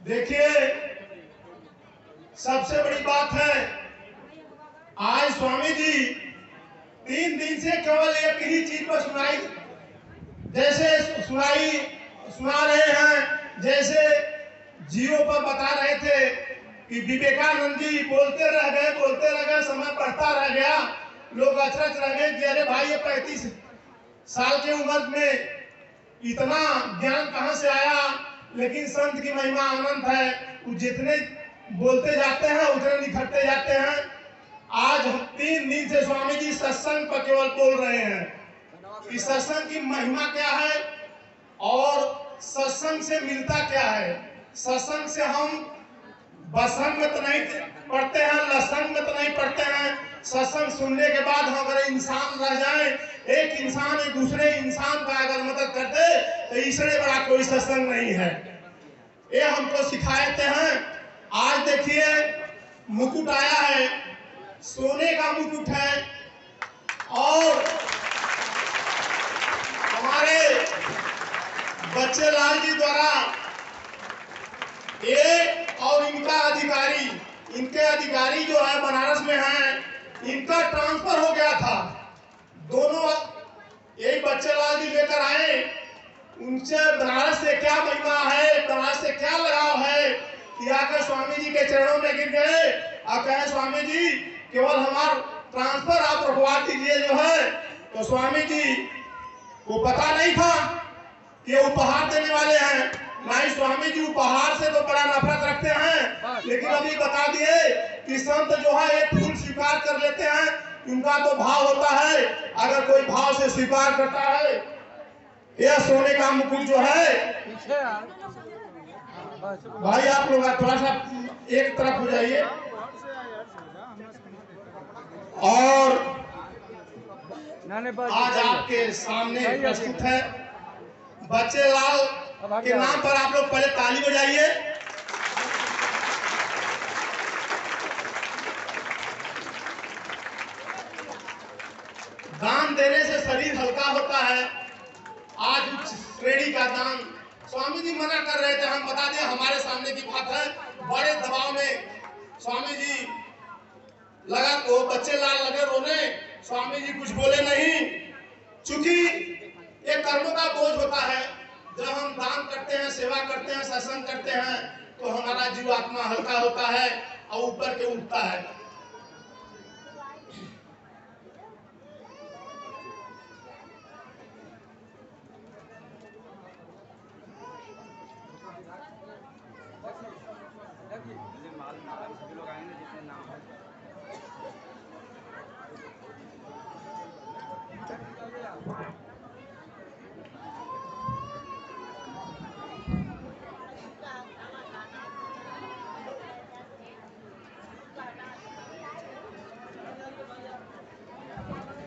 देखिए, सबसे बड़ी बात है, आज स्वामी जी 3 दिन से केवल एक ही चीज पर सुना रहे हैं। जैसे जियो पर बता रहे थे कि विवेकानंद जी बोलते रह गए, समय बढ़ता रह गया, लोग अचरज रह गए कि अरे भाई ये 35 साल की उम्र में इतना ज्ञान कहां से आया। लेकिन संत की महिमा अनंत है, वो जितने बोलते जाते हैं उतने निखरते जाते हैं। आज 3 दिन से स्वामी जी सत्संग पर केवल बोल रहे हैं कि सत्संग की महिमा क्या है और सत्संग से मिलता क्या है। सत्संग से हम बसंग में तो नहीं पढ़ते हैं, लसंग में तो नहीं पढ़ते हैं। सत्संग सुनने के बाद हम अगर इंसान रह जाए, एक इंसान एक दूसरे इंसान का अगर मदद कर दे तो इससे बड़ा कोई सत्संग नहीं है। ये हमको सिखाते हैं। आज देखिए मुकुट आया है, सोने का मुकुट है, और हमारे बच्चे लाल जी द्वारा ये और इनके अधिकारी जो है बनारस में हैं, इनका ट्रांसफर हो गया था। दोनों यही बच्चे लाल जी लेकर आए। उनसे बनारस से क्या महिमा है, बनारस से क्या लगाव है कि आकर स्वामी जी के चरणों में गिर गए और कहे स्वामी जी केवल हमारा ट्रांसफर आप रुकवा दीजिए जो है। तो स्वामी जी को पता नहीं था कि उपहार देने वाले हैं। नहीं, स्वामी जी उपहार से तो बड़ा नफरत रखते हैं, लेकिन अभी बता दिए कि संत जो है एक फूल स्वीकार कर लेते हैं, उनका तो भाव होता है। अगर कोई भाव से स्वीकार करता है, यह सोने का मुकुट जो है, भाई आप लोग थोड़ा सा एक तरफ हो जाइए। और आज आपके सामने प्रस्तुत है बच्चे लाल के नाम पर आप लोग पहले ताली बजाइए। दान देने से शरीर हल्का होता है। आज उच्च श्रेणी का दान स्वामी जी मना कर रहे थे, हम बता दें हमारे सामने की बात है। बड़े दबाव में स्वामी जी लगा तो बच्चे लाल लगे रोने, स्वामी जी कुछ बोले नहीं। चूंकि ये कर्मों का बोझ होता है, जब हम दान करते हैं, सेवा करते हैं, सत्संग करते हैं, तो हमारा जीवात्मा हल्का होता है और ऊपर के उठता है।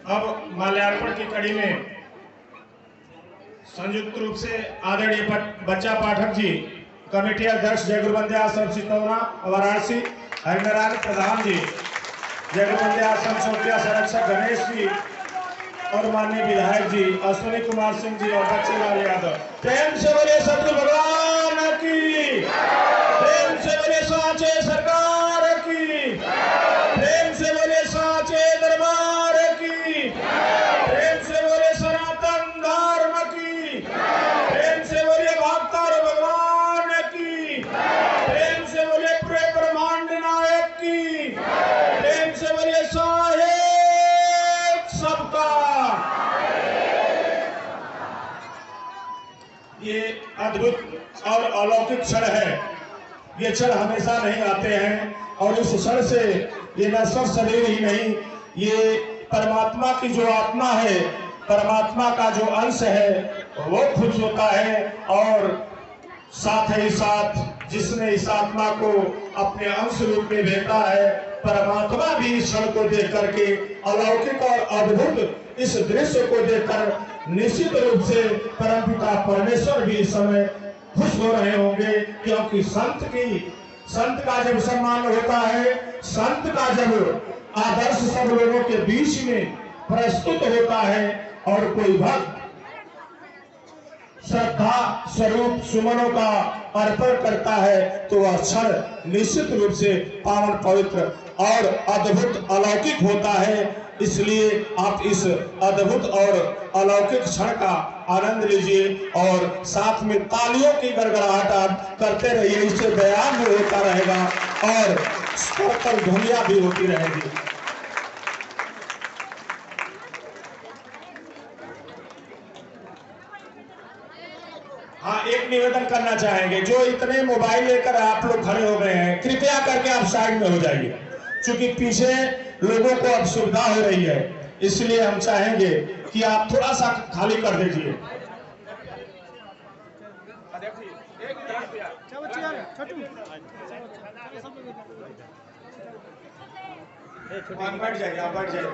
अब माल्यार्पण की कड़ी में संयुक्त रूप से आदरणीय बच्चा पाठक जी, कमेटी अध्यक्ष जय गुरुबंदे आश्रम सितौना वाराणसी हरिनारायण प्रधान जी, जय गुरुबंदे आश्रम चौकिया संरक्षक गणेश जी और माननीय विधायक जी अश्विनी कुमार सिंह जी और बच्चे लाल यादव। प्रेम से बोले सतगुरु भगवान की, प्रेम से बोले साचे सरकार की, प्रेम से बोले साचे दरबार की, प्रेम से बोले सनातन धर्म की, प्रेम से बोले भक्तर भगवान की, प्रेम से बोले पूरे ब्रह्मांड नायक की, प्रेम से बोले साहेब सबका। ये अद्भुत और अलौकिक क्षण है। ये क्षण हमेशा नहीं आते हैं, और इस क्षण से ये नश्वर शरीर ही नहीं, ये परमात्मा की जो आत्मा है, परमात्मा का जो अंश है, वो खुश होता है। और साथ ही साथ जिसने इस आत्मा को अपने अंश रूप में भेजा है, परमात्मा भी इस क्षण को देख करके अलौकिक और अद्भुत इस दृश्य को देखकर निश्चित रूप से परमपिता परमेश्वर भी इस समय खुश हो रहे होंगे। क्योंकि संत का जब सम्मान होता है, संत का जब आदर्श सब लोगों के बीच में प्रस्तुत होता है, और कोई भक्त श्रद्धा स्वरूप सुमनों का अर्पण करता है तो वह क्षण निश्चित रूप से पावन पवित्र और अद्भुत अलौकिक होता है। इसलिए आप इस अद्भुत और अलौकिक क्षण का आनंद लीजिए और साथ में तालियों की गड़गड़ाहट आप करते रहिए। इससे व्यायाम भी होता रहेगा और स्तर पर ध्वनियां भी होती रहेगी। हाँ, एक निवेदन करना चाहेंगे, जो इतने मोबाइल लेकर आप लोग खड़े हो गए हैं, कृपया करके आप साइड में हो जाइए, क्योंकि पीछे लोगों को अब सुविधा हो रही है, इसलिए हम चाहेंगे कि आप थोड़ा सा खाली कर दीजिए। बैठ जाइए, आप बैठ जाइए।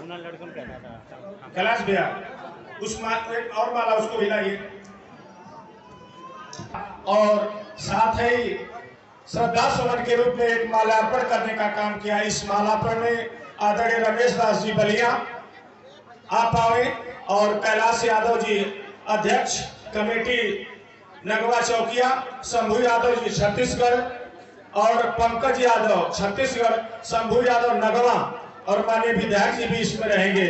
लड़कन कहना था कैलाश भैया, उस और माला उसको हिलाइए। और साथ ही श्रद्धा सुमन के रूप में एक माल्यार्पण करने का काम किया। इस मालार्पण में आदरणीय रमेश दास जी बलिया आप आए और कैलाश यादव जी अध्यक्ष कमेटी नगवा चौकिया, शंभू यादव जी छत्तीसगढ़ और पंकज यादव छत्तीसगढ़, शंभू यादव नगवा और माननीय विधायक जी भी इसमें रहेंगे।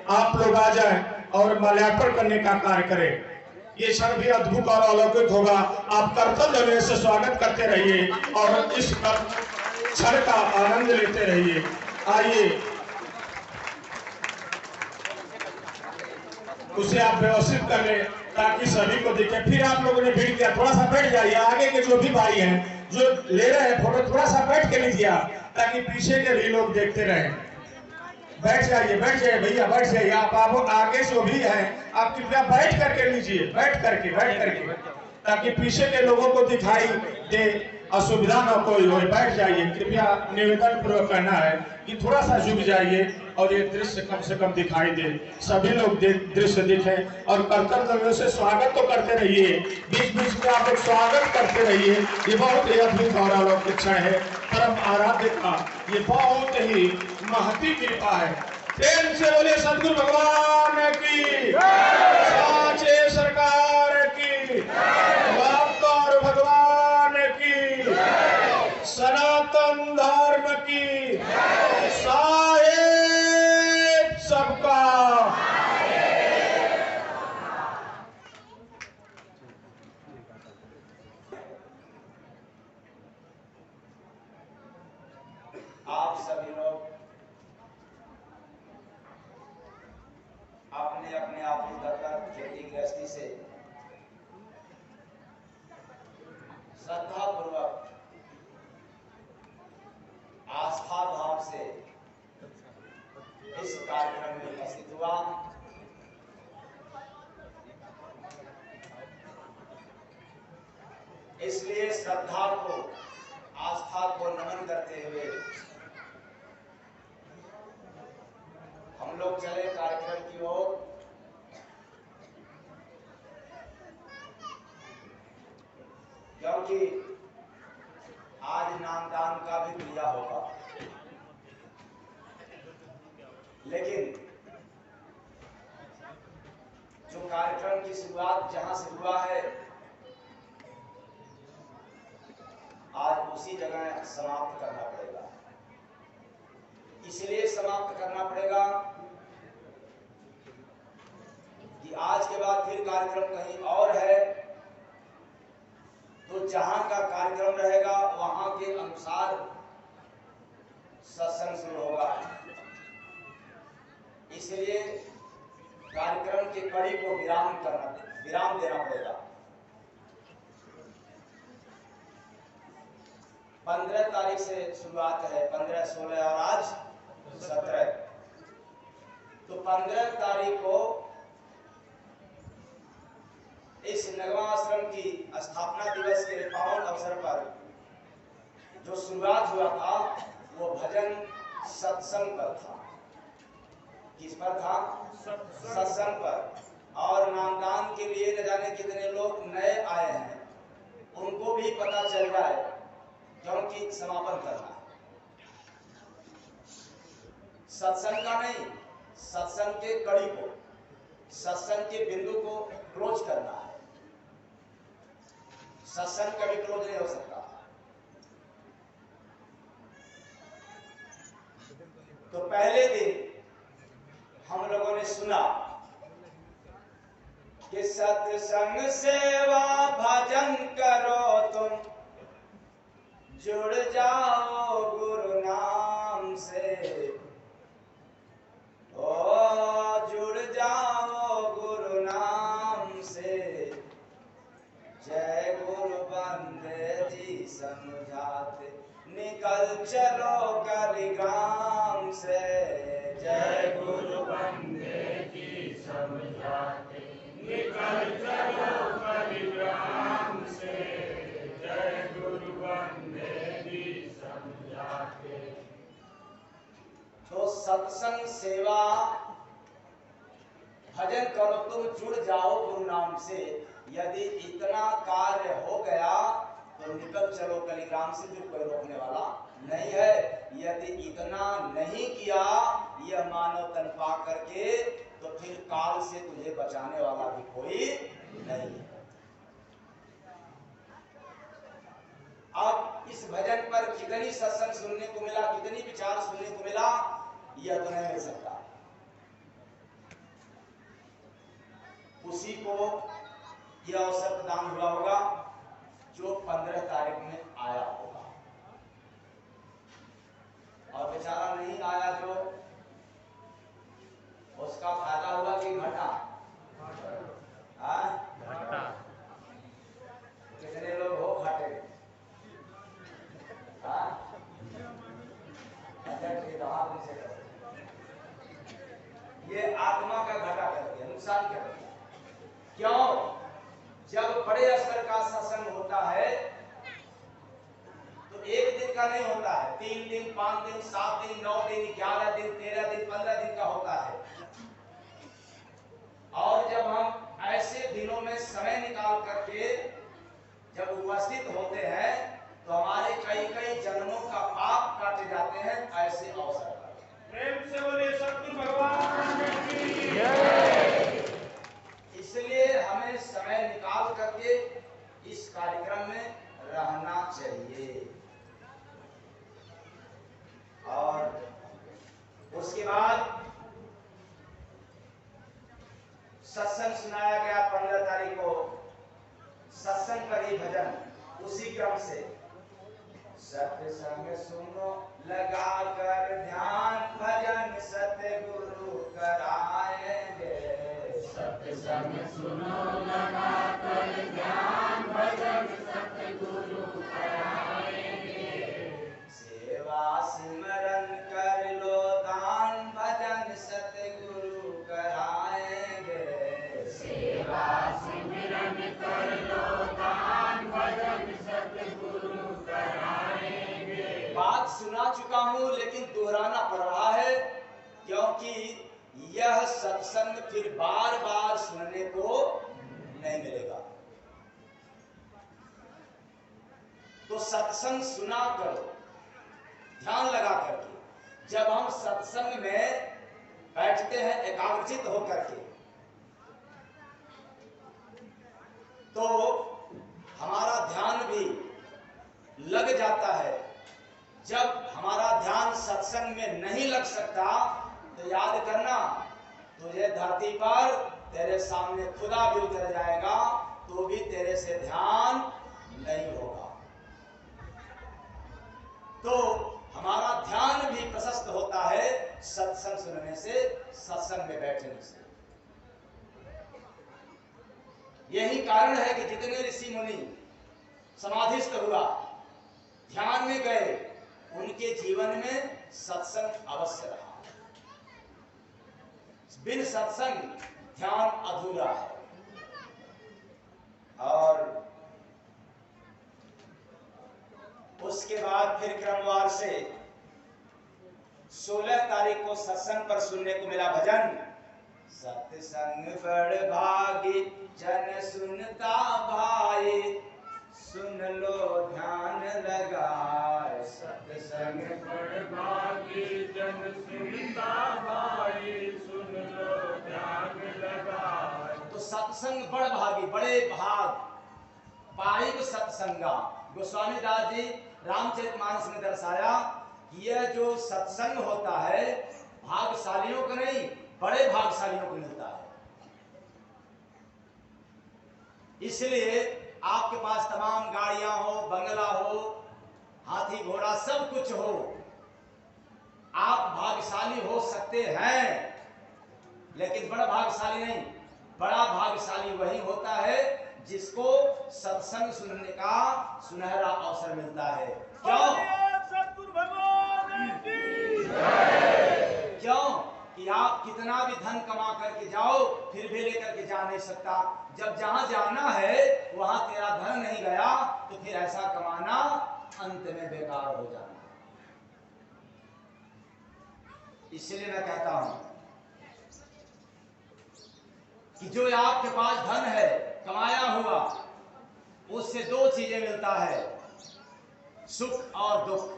आप लोग आ जाएं और माल्यार्पण करने का कार्य करें। ये क्षण भी अद्भुत और अलौकिक होगा। आप कर्तव्य से स्वागत करते रहिए और इस क्षण का आनंद लेते रहिए। आइए, उसे आप व्यवस्थित कर लें ताकि सभी को दिखे। फिर आप लोगों ने भीड़ किया, थोड़ा सा बैठ जाइए। आगे के जो भी भाई हैं जो ले रहे हैं फोटो, थोड़ा सा बैठ के लीजिए ताकि पीछे के भी लोग देखते रहें। बैठ जाइए भैया, बैठ जाइए। आप आगे जो भी हैं आप कृपया बैठ करके लीजिए, बैठ करके ताकि पीछे के लोगों को दिखाई दे, असुविधा न कोई हो। बैठ जाइए, कृपया निवेदन पूर्वक कहना है कि थोड़ा सा झुक जाइए और ये दृश्य कम से कम दिखाई दे, सभी लोग दृश्य दिखें। और कर्तव्य से स्वागत तो करते रहिए, बीच बीच में आप लोग स्वागत करते रहिए। ये बहुत ही अद्भुत और अलौकिक क्षण है। परम आराध्य का ये बहुत ही महती कृपा है। प्रेम से बोले सदगुरु भगवान की, साचे सरकार की, और भगवान की, सनातन धर्म की, साहेब सबका। आप सभी लोग अपने अपने आप तक खेती गृहस्थी से श्रद्धा पूर्वक आस्था भाव से इस कार्यक्रम में उपस्थित हुआ। इसलिए श्रद्धा को, आस्था को नमन करते हुए हम लोग चले कार्यक्रम की ओर। क्योंकि आज नामदान का भी क्रिया होगा, लेकिन जो कार्यक्रम की शुरुआत जहां से हुआ है आज उसी जगह समाप्त करना पड़ेगा। इसलिए समाप्त करना पड़ेगा कि आज के बाद फिर कार्यक्रम कहीं और है, तो जहां का कार्यक्रम रहेगा वहां के अनुसार सत्संग शुरू होगा। इसलिए कार्यक्रम की कड़ी को विराम देना पड़ेगा। 15 तारीख से शुरुआत है, 15, 16 और आज 17। तो 15 तारीख को इस नगवा आश्रम की स्थापना दिवस के पावन अवसर पर जो शुरुआत हुआ था वो भजन सत्संग पर था। किस पर था? सत्संग पर। और नामदान के लिए न जाने कितने लोग नए आए हैं, उनको भी पता चल जाए, क्योंकि समापन करना है। सत्संग का नहीं, सत्संग के कड़ी को, सत्संग के बिंदु को क्लोज करना है। सत्संग कभी क्लोज नहीं हो सकता। तो पहले दिन हम लोगों ने सुना कि सत्संग सेवा भजन करो तुम, जुड़ जाओ गुरु नाम से। ओ जुड़ जाओ गुरु नाम से, जय गुरु बंदे जी समझाते, निकल चलो कलिग्राम से। जय गुरु बंदे जी समझाते, निकल चलो कलिग्राम से। जय गुरु बंदे जी समझाते। तो सत्संग सेवा भजन करो तुम, जुड़ जाओ गुरु नाम से। यदि इतना कार्य हो गया तो निकल चलो कलिग्राम से, फिर कोई रोकने वाला नहीं है। यदि इतना नहीं किया यह मानव तन पा करके, तो फिर काल से तुझे बचाने वाला भी कोई नहीं है। अब इस भजन पर कितनी सत्संग सुनने को मिला, कितनी विचार सुनने को मिला, यह तो नहीं मिल सकता। उसी को यह अवसर प्रदान हुआ होगा जो 15 तारीख में आया होगा, और बेचारा नहीं आया जो, उसका फायदा हुआ कि घाटा? घाटा। कितने लोग हो घाटे? ये आत्मा का घाटा कर दिया, नुकसान कर दिया। क्यों? जब बड़े स्तर का सत्संग होता है तो एक दिन का नहीं होता है, 3 दिन, 5 दिन, 7 दिन, 9 दिन, 11 दिन, 13 दिन, 15 दिन का होता है। और जब हम ऐसे दिनों में समय निकाल करके जब उपस्थित होते हैं तो हमारे कई कई जन्मों का पाप काटे जाते हैं ऐसे अवसर पर। प्रेम से बोलिए सतगुरु भगवान की जय। इसलिए हमें समय निकाल करके इस कार्यक्रम में रहना चाहिए। और उसके बाद सत्संग सुनाया गया 15 तारीख को, सत्संग पर ही भजन। उसी क्रम से सत्संग सुनो लगा कर ध्यान, भजन सतगुरु कराएंगे। सत्संग सुनो लगा कर ध्यान, भजन सतगुरु कराएंगे। सेवा सिमरन कर लो दान, भजन सतगुरु कराएंगे। सेवा सिमरन कर लो दान, भजन सतगुरु कराएंगे। बात सुना चुका हूं लेकिन दोहराना पड़ रहा है, क्योंकि यह सत्संग फिर बार बार सुनने को नहीं मिलेगा। तो सत्संग सुना करो ध्यान लगा करके। जब हम सत्संग में बैठते हैं एकाग्रचित होकर के, तो हमारा ध्यान भी लग जाता है। जब हमारा ध्यान सत्संग में नहीं लग सकता तो याद करना, तुझे धरती पर तेरे सामने खुदा भी उतर जाएगा तो भी तेरे से ध्यान नहीं होगा। तो हमारा ध्यान भी प्रशस्त होता है सत्संग सुनने से, सत्संग में बैठने से। यही कारण है कि जितने ऋषि मुनि समाधिस्थ हुआ, ध्यान में गए, उनके जीवन में सत्संग अवश्य रहा। बिन सत्संग ध्यान अधूरा है। और उसके बाद फिर क्रमवार से 16 तारीख को सत्संग पर सुनने को मिला भजन। सत्संग बड़ भागी जन सुनता भाई, सुन लो ध्यान लगाए। सत्संग बड़ भागी जन सुनता भाई, सत्संग बड़ भागी, बड़े भाग पाइब सत्संगा। गोस्वामी दास जी रामचरितमानस में दर्शाया कि यह जो सत्संग होता है भाग्यशालियों को नहीं, बड़े भाग्यशालियों को मिलता है। इसलिए आपके पास तमाम गाड़ियां हो, बंगला हो, हाथी घोड़ा सब कुछ हो, आप भाग्यशाली हो सकते हैं, लेकिन बड़ा भाग्यशाली नहीं। बड़ा भाग्यशाली वही होता है जिसको सत्संग सुनने का सुनहरा अवसर मिलता है। क्यों? सतगुरु भगवान की क्यों कि आप कितना भी धन कमा करके जाओ फिर भी लेकर के जा नहीं सकता। जब जहां जाना है वहां तेरा धन नहीं गया तो फिर ऐसा कमाना अंत में बेकार हो जाना। इसलिए मैं कहता हूं कि जो आपके पास धन है कमाया हुआ, उससे दो चीजें मिलता है, सुख और दुख।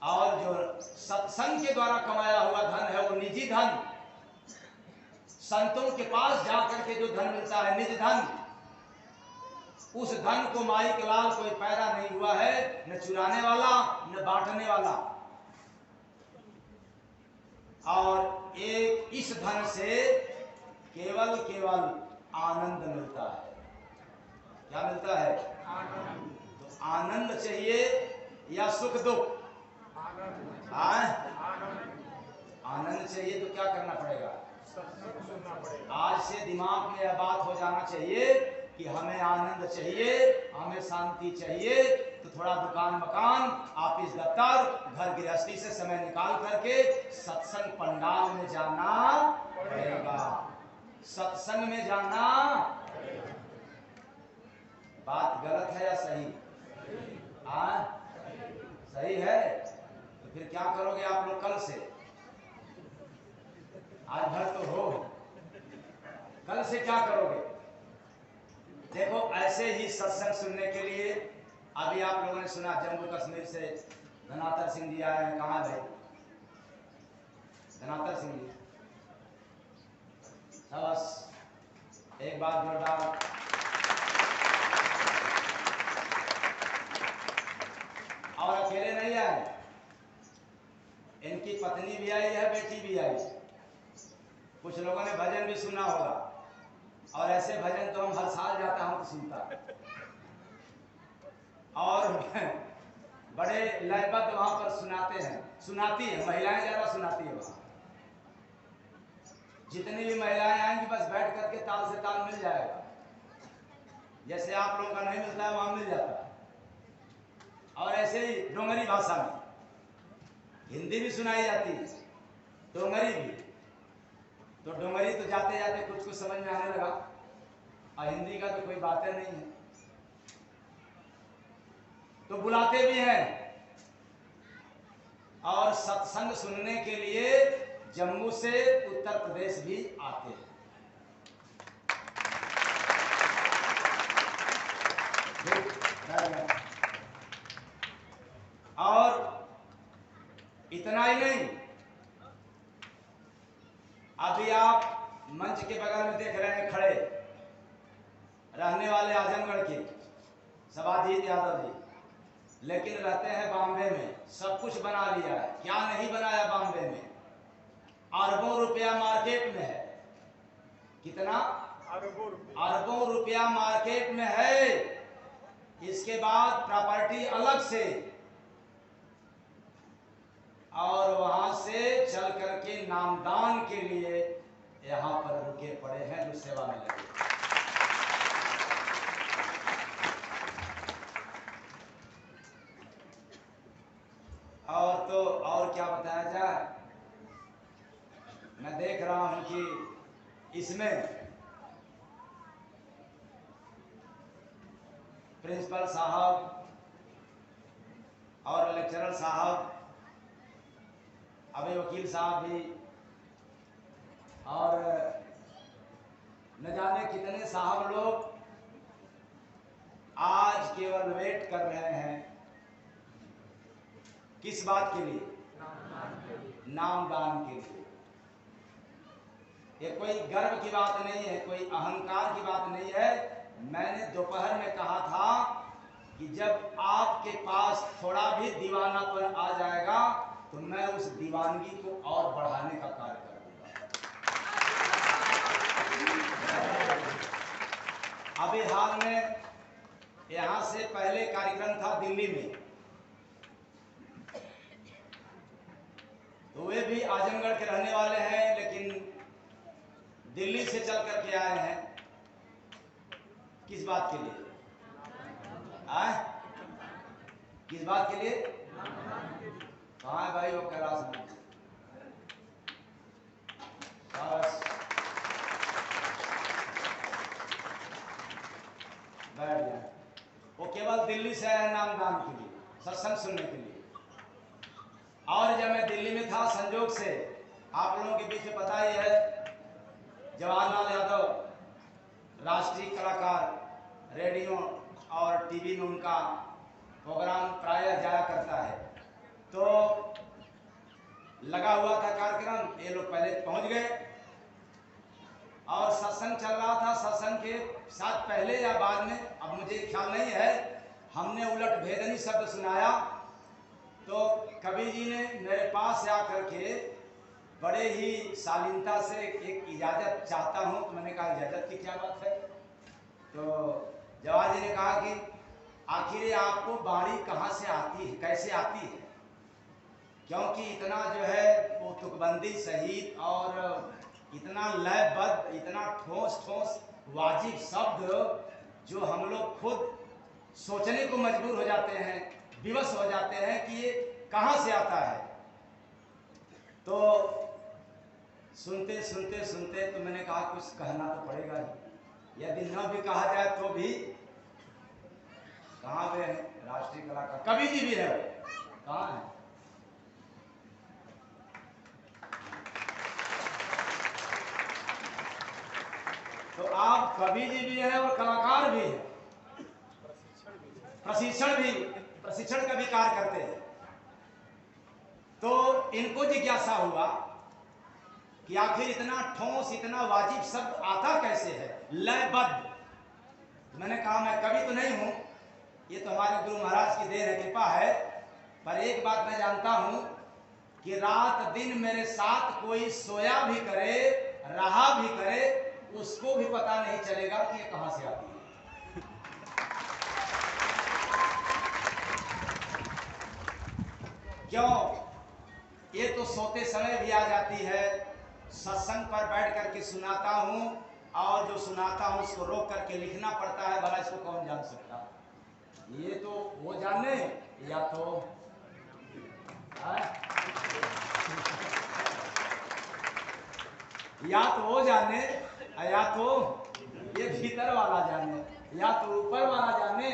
और जो सत्संग के द्वारा कमाया हुआ धन है वो निजी धन, संतों के पास जाकर के जो धन मिलता है निज धन, उस धन को माई के लाल कोई पैदा नहीं हुआ है, न चुराने वाला न बांटने वाला। और एक इस धन से केवल आनंद मिलता है। क्या मिलता है? आनंद। तो आनंद चाहिए या सुख दुख? आनंद चाहिए तो क्या करना पड़ेगा? आज से दिमाग में यह बात हो जाना चाहिए कि हमें आनंद चाहिए, हमें शांति चाहिए, तो थोड़ा दुकान मकान, ऑफिस दफ्तर, घर गृहस्थी से समय निकाल करके सत्संग पंडाल में जाना पड़ेगा। सत्संग में जाना। बात गलत है या सही? सही है। तो फिर क्या करोगे आप लोग कल से? आज भर तो हो, कल से क्या करोगे? देखो ऐसे ही सत्संग सुनने के लिए अभी आप लोगों ने सुना जम्मू कश्मीर से धनातर सिंह जी आए हैं। कहाँ गए धनातर सिंह जी? बस एक बार जोरदार। और अकेले नहीं आए, इनकी पत्नी भी आई है, बेटी भी आई। कुछ लोगों ने भजन भी सुना होगा, और ऐसे भजन तो हम हर साल जाता हूं तो सुनता, और बड़े लयबद्ध वहां पर सुनाती है महिलाएं, ज्यादा सुनाती है वहां। जितनी भी महिलाएं आएंगी बस बैठ करके ताल से ताल मिल जाएगा, जैसे आप लोगों का नहीं मिलता है वहां मिल जाता है। और ऐसे ही डोंगरी भाषा में हिंदी भी सुनाई जाती है, डोंगरी भी। तो डोंगरी तो जाते जाते कुछ समझ में आने लगा, और हिंदी का तो कोई बातें नहीं है, तो बुलाते भी हैं। और सत्संग सुनने के लिए जम्मू से उत्तर प्रदेश भी आते हैं। और इतना ही नहीं, अभी आप मंच के बगल में देख रहे हैं खड़े, रहने वाले आजमगढ़ के सबाजीत यादव जी, लेकिन रहते हैं बॉम्बे में। सब कुछ बना लिया है, क्या नहीं बनाया बॉम्बे में? अरबों रुपया मार्केट में है। कितना? अरबों रुपया मार्केट में है। इसके बाद प्रॉपर्टी अलग से, और वहां से चल करके नामदान के लिए यहां पर रुके पड़े हैं, जो सेवा में लगे। और तो और क्या बताया जाए। मैं देख रहा हूं कि इसमें प्रिंसिपल साहब और लेक्चरर साहब, अभी वकील साहब भी, और न जाने कितने साहब लोग आज केवल वेट कर रहे हैं। किस बात के लिए? नामदान के लिए। ये कोई गर्व की बात नहीं है, कोई अहंकार की बात नहीं है। मैंने दोपहर में कहा था कि जब आपके पास थोड़ा भी दीवानापन आ जाएगा तो मैं उस दीवानगी को और बढ़ाने का कार्य करूंगा। अभी हाल में यहाँ से पहले कार्यक्रम था दिल्ली में, तो वे भी आजमगढ़ के रहने वाले हैं, लेकिन दिल्ली से चल करके आए हैं। किस बात के लिए आए? किस बात के लिए? कहाँ है भाई वो कैलाश में? बस बैठ जाए। वो केवल दिल्ली से आया नाम दान के लिए, सत्संग सुनने के लिए। और जब मैं दिल्ली में था, संजोग से आप लोगों के बीच में पता ही है, जवाहरलाल यादव राष्ट्रीय कलाकार, रेडियो और टीवी में उनका प्रोग्राम प्रायः जाया करता है। तो लगा हुआ था कार्यक्रम, ये लोग पहले पहुंच गए और सत्संग चल रहा था। सत्संग के साथ पहले या बाद में, अब मुझे ख्याल नहीं है, हमने उलट भेदनी शब्द सुनाया। तो कबीर जी ने मेरे पास आकर के बड़े ही शालीनता से एक इजाज़त चाहता हूँ। तो मैंने कहा इजाज़त की क्या बात है? तो जवाहर जी ने कहा कि आखिर आपको बाणी कहाँ से आती है, कैसे आती है? क्योंकि इतना जो है वो तुकबंदी सहित और इतना लयबद्ध, इतना ठोस ठोस वाजिब शब्द जो हम लोग खुद सोचने को मजबूर हो जाते हैं, विवश हो जाते हैं कि ये कहाँ से आता है। तो सुनते सुनते सुनते तो मैंने कहा कुछ कहना तो पड़ेगा ही, यदि न भी कहा जाए तो भी। कहाँ वे हैं राष्ट्रीय कलाकार? कबीर जी भी है, कहाँ है? तो आप कवि जी भी हैं और कलाकार भी हैं, प्रशिक्षण का भी कार्य करते हैं। तो इनको जिज्ञासा हुआ कि आखिर इतना ठोस, इतना वाजिब शब्द आता कैसे है, लयबद्ध। तो मैंने कहा मैं कवि तो नहीं हूं, ये तो हमारे गुरु महाराज की देन है, कृपा है। पर एक बात मैं जानता हूं कि रात दिन मेरे साथ कोई सोया भी करे, रहा भी करे, उसको भी पता नहीं चलेगा कि ये कहां से आती है। क्यों? ये तो सोते समय भी आ जाती है। सत्संग पर बैठ करके सुनाता हूं और जो सुनाता हूं उसको रोक करके लिखना पड़ता है। भला इसको कौन जान सकता? ये तो वो जाने या तो वो जाने या तो ये भीतर वाला जाने, या तो ऊपर वाला जाने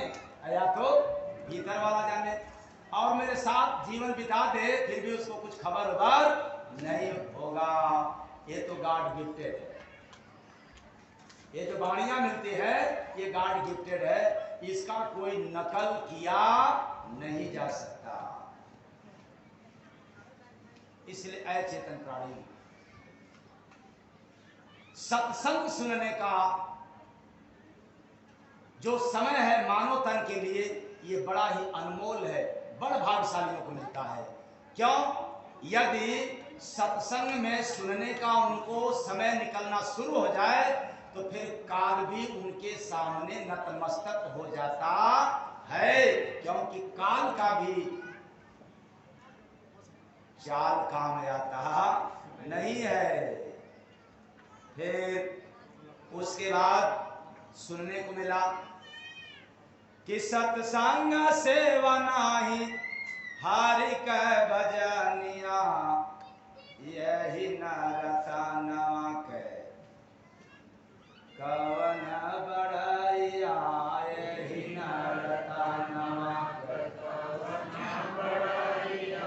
या तो भीतर वाला जाने। और मेरे साथ जीवन बिता दे फिर भी उसको कुछ खबर नहीं होगा। ये तो गॉड गिफ्टेड है। ये जो बाणियां मिलती है ये गॉड गिफ्टेड है, इसका कोई नकल किया नहीं जा सकता। इसलिए अचेतन प्राणी सत्संग सुनने का जो समय है मानव तन के लिए ये बड़ा ही अनमोल है, बड़ भाग्यशालियों को मिलता है। क्यों? यदि सत्संग में सुनने का उनको समय निकलना शुरू हो जाए तो फिर काल भी उनके सामने नतमस्तक हो जाता है, क्योंकि काल का भी चाल काम आता नहीं है। फिर उसके बाद सुनने को मिला कि सत्संग सेवा नाही हरि का भजनिया, यही नरतनवा के कवन बड़ाइया, यही नरतनवा के कवन बड़ाइया,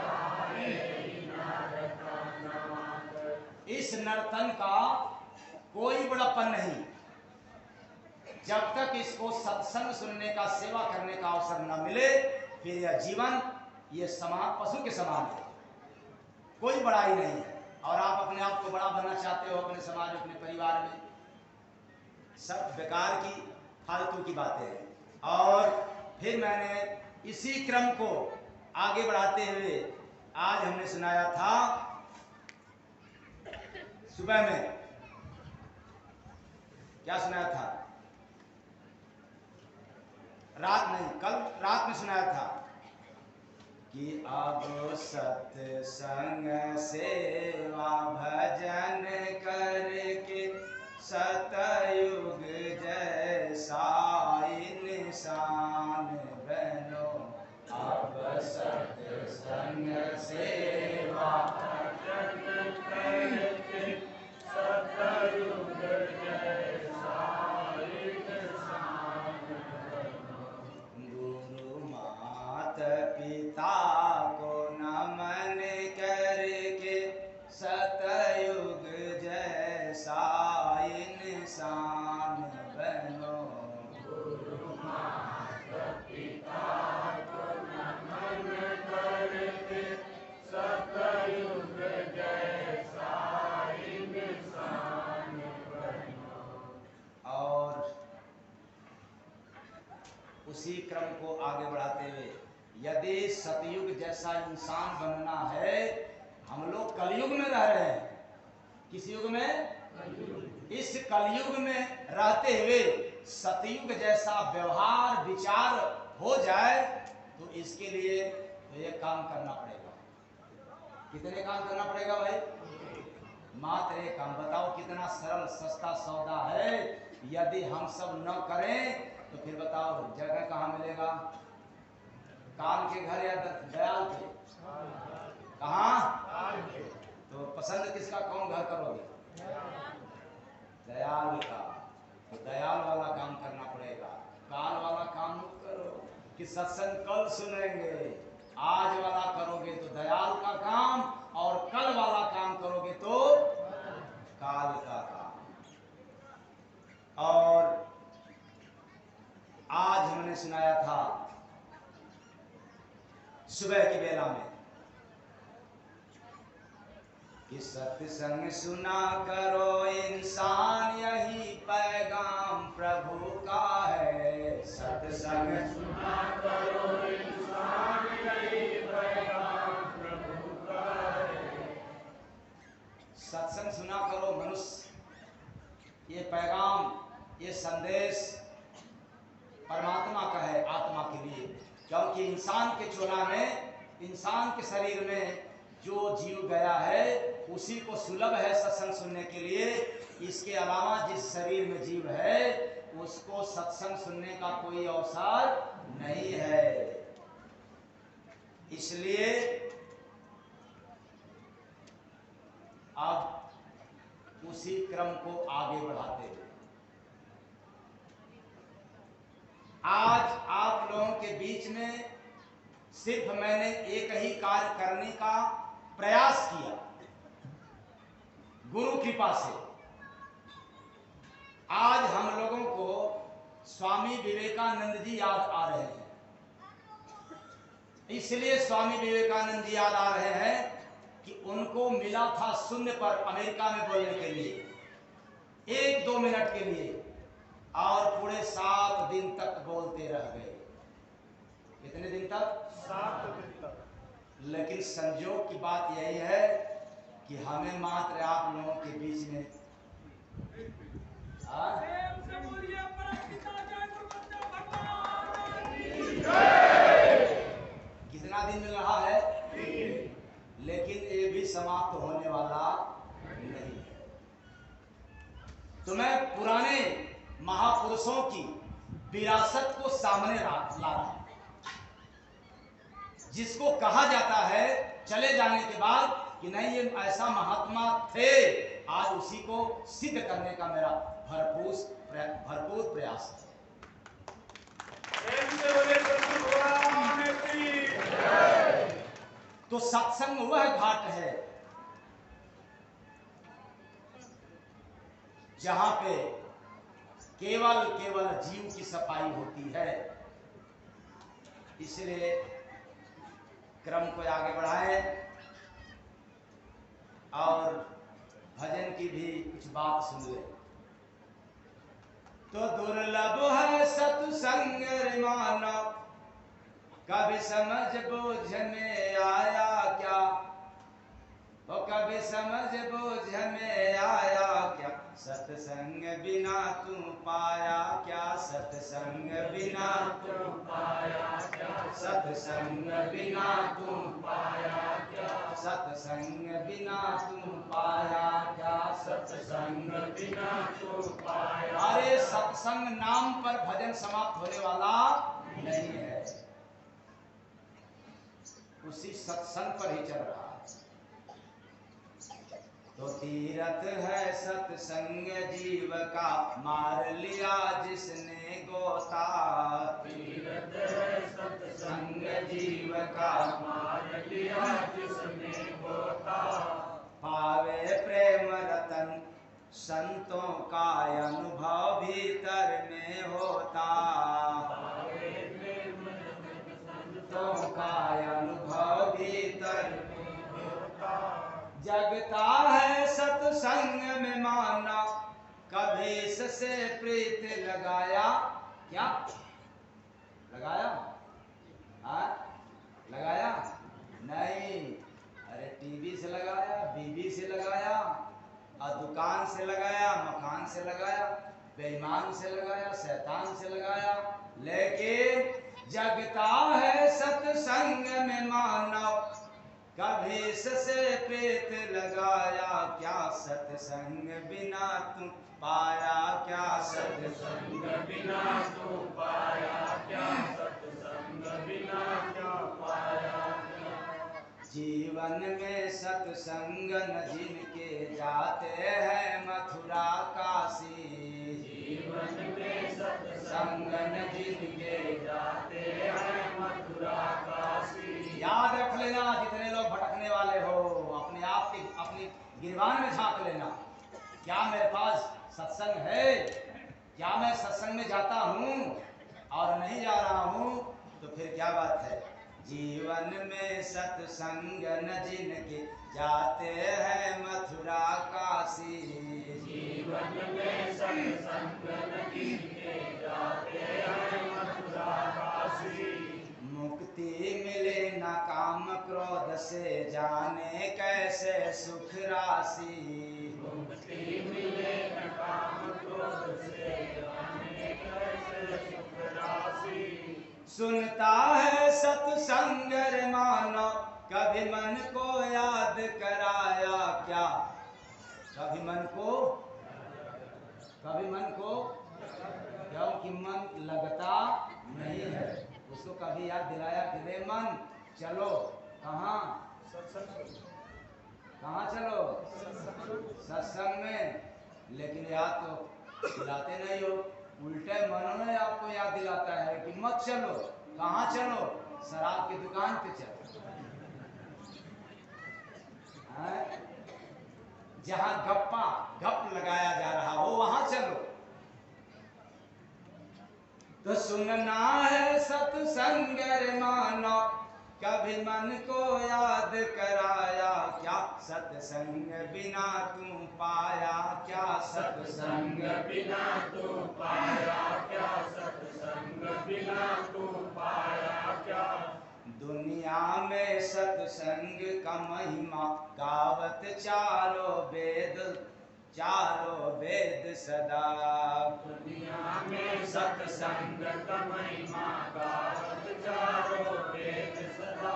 यही नरतनवा के। इस नर्तन का कोई बड़ापन नहीं जब तक इसको सत्संग सुनने का, सेवा करने का अवसर न मिले। फिर यह जीवन ये समान पशु के समान है, कोई बड़ाई नहीं है। और आप अपने आप को बड़ा बनना चाहते हो अपने समाज में, अपने परिवार में। सब बेकार की फालतू की बातें हैं। और फिर मैंने इसी क्रम को आगे बढ़ाते हुए आज हमने सुनाया था सुबह में, क्या सुनाया था, रात नहीं, कल रात में सुनाया था कि अब सत्संग सेवा भजन करके सतयुग जैसा इंसान बनो। अब सत्संग सेवा भजन करके सतयुग जैसा इंसान बनो। गुरु माता पिता को नमन करके सतयुग जैसा इंसान बनो। गुरु माता पिता को नमन करके सतयुग जैसा इंसान बनो। और उसी क्रम को आगे बढ़ाते हुए, यदि सतयुग जैसा इंसान बनना है, हम लोग कलयुग में रह रहे हैं। किस युग में? इस कलयुग में रहते हुए सतयुग जैसा व्यवहार विचार हो जाए तो इसके लिए तो एक काम करना पड़ेगा। कितने काम करना पड़ेगा भाई? मात्र एक काम। बताओ कितना सरल सस्ता सौदा है। यदि हम सब न करें तो फिर बताओ जगह कहाँ मिलेगा? काल के घर या दयाल के? कहाँ? तो पसंद किसका, कौन घर करोगे? दयाल का। तो दयाल वाला काम करना पड़ेगा, काल वाला काम मत करो कि सत्संग कल सुनेंगे। आज वाला करोगे तो दयाल का काम, और कल वाला काम करोगे तो काल का काम। और आज हमने सुनाया था सुबह की बेला में कि सत्संग सुना करो इंसान, यही पैगाम प्रभु का है। सत्संग सुना करो इंसान, यही पैगाम प्रभु का है। सत्संग सुना करो मनुष्य, ये पैगाम, ये संदेश परमात्मा का है आत्मा के लिए। क्योंकि इंसान के चोला में, इंसान के शरीर में जो जीव गया है उसी को सुलभ है सत्संग सुनने के लिए। इसके अलावा जिस शरीर में जीव है उसको सत्संग सुनने का कोई अवसर नहीं है। इसलिए अब उसी क्रम को आगे बढ़ाते हुए आज आप लोगों के बीच में सिर्फ मैंने एक ही कार्य करने का प्रयास किया, गुरु कृपा से। आज हम लोगों को स्वामी विवेकानंद जी याद आ रहे हैं। इसलिए स्वामी विवेकानंद जी याद आ रहे हैं कि उनको मिला था शून्य पर अमेरिका में बोलने के लिए 1-2 मिनट के लिए, और पूरे 7 दिन तक बोलते रह गए। कितने दिन तक? 7 दिन तक। लेकिन संजोग की बात यही है कि हमें मात्र आप लोगों के बीच में कितना दिन मिल रहा है, लेकिन ये भी समाप्त होने वाला नहीं है। तो मैं पुराने महापुरुषों की विरासत को सामने ला रहा हूं, जिसको कहा जाता है चले जाने के बाद कि नहीं ये ऐसा महात्मा थे। आज उसी को सिद्ध करने का मेरा भरपूर प्रयास है। तो सत्संग वह घाट है जहां पे केवल जीव की सफाई होती है। इसलिए क्रम को आगे बढ़ाएं और भजन की भी कुछ बात सुन ले। तो दुर्लभ है सत्संग रे मानव, कभी समझ बूझ में आया क्या, ओ कभी समझ बूझ में आया क्या, सत्संग बिना तू पाया क्या, सत्संग बिना तू पाया क्या, सत्संग बिना तू पाया क्या, सत्संग बिना तू पाया क्या, सत्संग बिना तू पाया। अरे सत्संग नाम पर भजन समाप्त होने वाला नहीं है, उसी सत्संग पर ही चल रहा है। तो तीरथ है सत्संग जीव का, मार लिया जिसने गोता, तीरथ है सत्संग जीव का, मार लिया जिसने गोता, पावे प्रेम रतन संतों का अनुभव भीतर में होता, पावे प्रेम रतन संतों का अनुभव भीतर में होता। जगता है सत्संग में माना, कभी इससे प्रीत लगाया क्या, लगाया लगाया नहीं, अरे टीवी से लगाया, बीबी से लगाया, और दुकान से लगाया, मकान से लगाया, बेईमान से लगाया, शैतान से लगाया, लेकिन जगता है सत्संग में मानव, कभी इससे प्रीत लगाया क्या, सत्संग बिना तू पाया क्या, सत्संग बिना तू पाया क्या, सत्संग बिना क्या पाया क्या। जीवन में सत्संग न जिनके जाते हैं मथुरा काशी, जीवन में सत्संग न जिनके जाते हैं मथुरा काशी। याद रख लेना, जितने लोग भटकने वाले हो, अपने आप की अपनी गिरबान में झांक लेना, क्या मेरे पास सत्संग है, क्या मैं सत्संग में जाता हूँ, और नहीं जा रहा हूँ तो फिर क्या बात है। जीवन में सत्संग न जिनके जाते हैं मथुरा काशी, जीवन में सत्संग न जिनके जाते हैं मथुरा काशी। मुक्ति मिले न काम क्रोध से, जाने कैसे सुख राशि, मुक्ति मिले न काम क्रोध से, जाने कैसे सुख राशि। सुनता है सत्संग रे मानव, कभी मन को याद कराया क्या, कभी मन को क्योंकि मन लगता नहीं है, उसको कभी याद दिलाया कि रे मन चलो, कहाँ चलो, सत्संग में, लेकिन याद तो दिलाते नहीं हो, उल्टे मन में आपको याद दिलाता है कि मत चलो, कहाँ चलो, शराब की दुकान पे चलो, जहाँ गप लगाया जा रहा हो वहां चलो। तो सुनना है सत्संग रे मानो, कभी मन को याद कराया क्या, सत्संग बिना तू पाया क्या, सत्संग बिना तू पाया क्या, सत्संग बिना तू पाया क्या। दुनिया में सत्संग का महिमा गावत चारों वेद सदा, दुनिया में सत्संग का महिमा गावत चारों वेद सदा।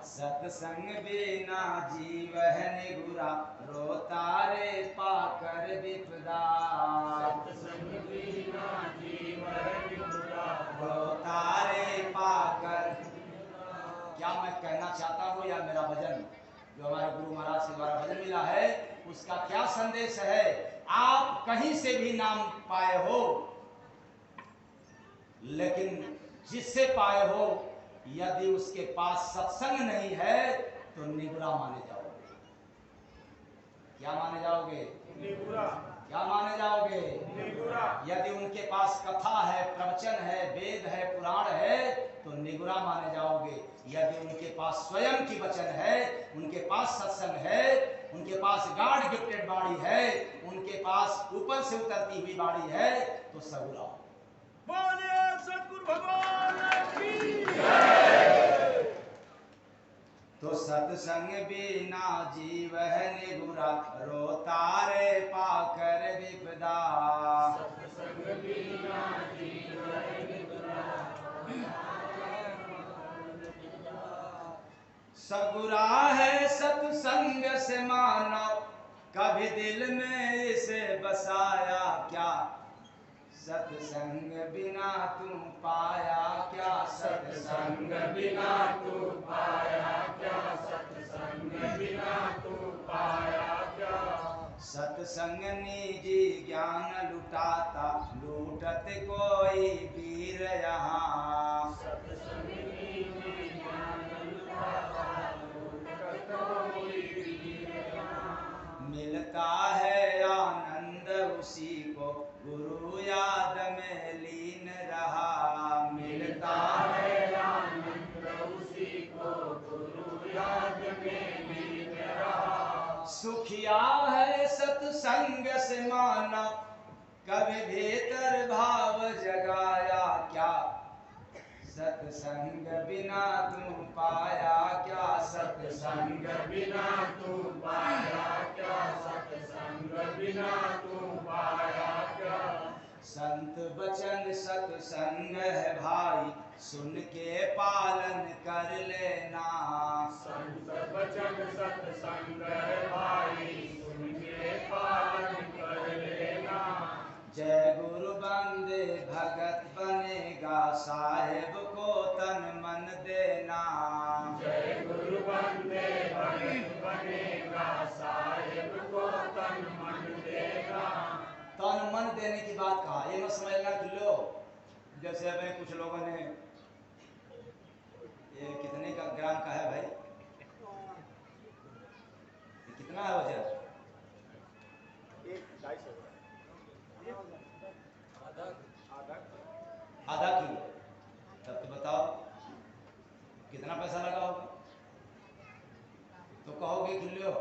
सत्संग बिना जीव है निगुरा, रोता रे पाकर विपदा, सत्संग बिना जीव है निगुरा, रोता रे पाकर। क्या मैं कहना चाहता हूँ, या मेरा भजन जो हमारे गुरु महाराज के द्वारा भजन मिला है, उसका क्या संदेश है। आप कहीं से भी नाम पाए हो, लेकिन जिससे पाए हो, यदि उसके पास सत्संग नहीं है तो निगुरा माने जाओगे। क्या माने जाओगे? निगुरा। क्या माने जाओगे? निगुरा। यदि उनके पास कथा है, प्रवचन है, वेद है, पुराण है तो निगुरा माने जाओगे। यदि उनके पास स्वयं की वचन है, उनके पास सत्संग है उनके पास गॉड गिफ्टेड बाड़ी है, उनके पास ऊपर से उतरती हुई बाड़ी है, तो सगुरा। बोलिए सतगुरु भगवान की। तो सत्संग बिना जीव है निगुरा, रोता रे पाकर विपदा। सत्संग बिना जीव है निगुरा, सगुरा है सत्संग से मानव, कभी दिल में इसे बसाया क्या। सत्संग बिना तू पाया क्या, सत्संग बिना तू पाया क्या, सत्संग बिना तू पाया क्या। सत्संग निजी ज्ञान लुटाता, लूटत कोई वीर यहाँ। सत्संग निजी ज्ञान लुटाता, लूटत कोई वीर यहाँ। मिलता है आनंद उसी को, गुरु याद में लीन रहा। मिलता है आनंद उसी को, गुरु याद में लीन रहा। सुखिया है सत्संग से मानव, कभी भीतर भाव जगाया क्या। सत्संग बिना तू पाया क्या, सत्संग बिना तू पाया क्या, सत्संग बिना तू पाया क्या। संत वचन सत्संग है भाई, सुन के पालन कर लेना। संत वचन सत्संग है भाई, सुन के पालन कर लेना। जय गुरु बंदे भगत बनेगा, साहेब को तन मन देना। जय गुरु बंदे भगत बनेगा, साहेब को तन मन देगा। तन मन देने की बात कहा, ये मत समझना कि लो जैसे अभी कुछ लोगों ने, ये कितने का ग्राम का है भाई, ये कितना है वजन? 1-2.5 आधा किलो। तब तो बताओ कितना पैसा लगा होगा। तो कहोगे कि लो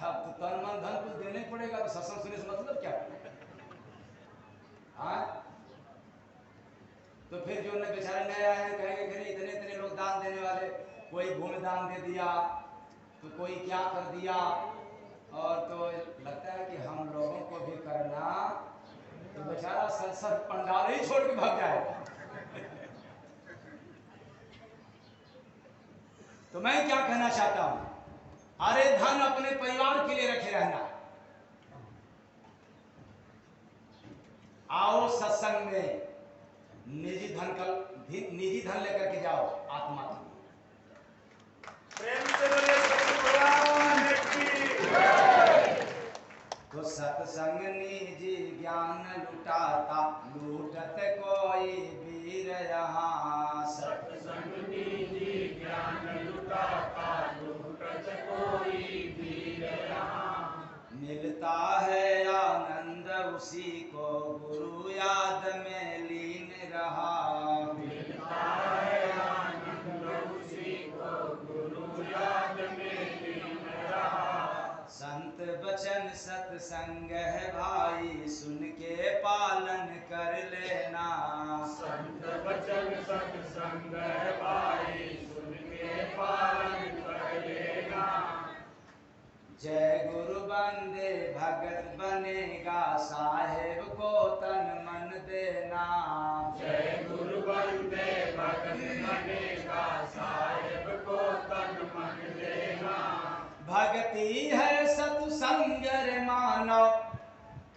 अब तो तन मन धन कुछ देने पड़ेगा, तो सत्संग सुनने से मतलब क्या। हाँ, तो फिर जो ने बेचारे नए आए हैं कहेंगे कि इतने इतने लोग दान देने वाले, कोई भूमि दान दे दिया, तो कोई क्या कर दिया, और तो लगता है कि हम लोगों को भी करना, तो बेचारा सत्संग पंडाल ही छोड़ के भाग जाएगा। तो मैं क्या कहना चाहता हूं, अरे धन अपने परिवार के लिए रखे रहना। आओ सत्संग में निजी धन लेकर के जाओ आत्मा की। प्रेम से बोलिए सतगुरु भगवान की। तो सत्संग निजी ज्ञान लुटाता, लूटत कोई वीर यहाँ। सत्संग निजी ज्ञान लुटाता, लूटत कोई वीर यहाँ। मिलता है आनंद उसी को, गुरु याद में लीन रहा। मिलता है आनंद उसी को, गुरु याद में लीन रहा। संत वचन सत्संग है भाई, सुन के पालन कर लेना। संत वचन सत्संग है भाई, सुन के पालन कर लेना। जय गुरु बंदे भगत बनेगा, साहेब को तन मन देना। जय गुरु बंदे भगत बनेगा, साहेब को तन मन देना। भक्ति है सत्संग रे मानव,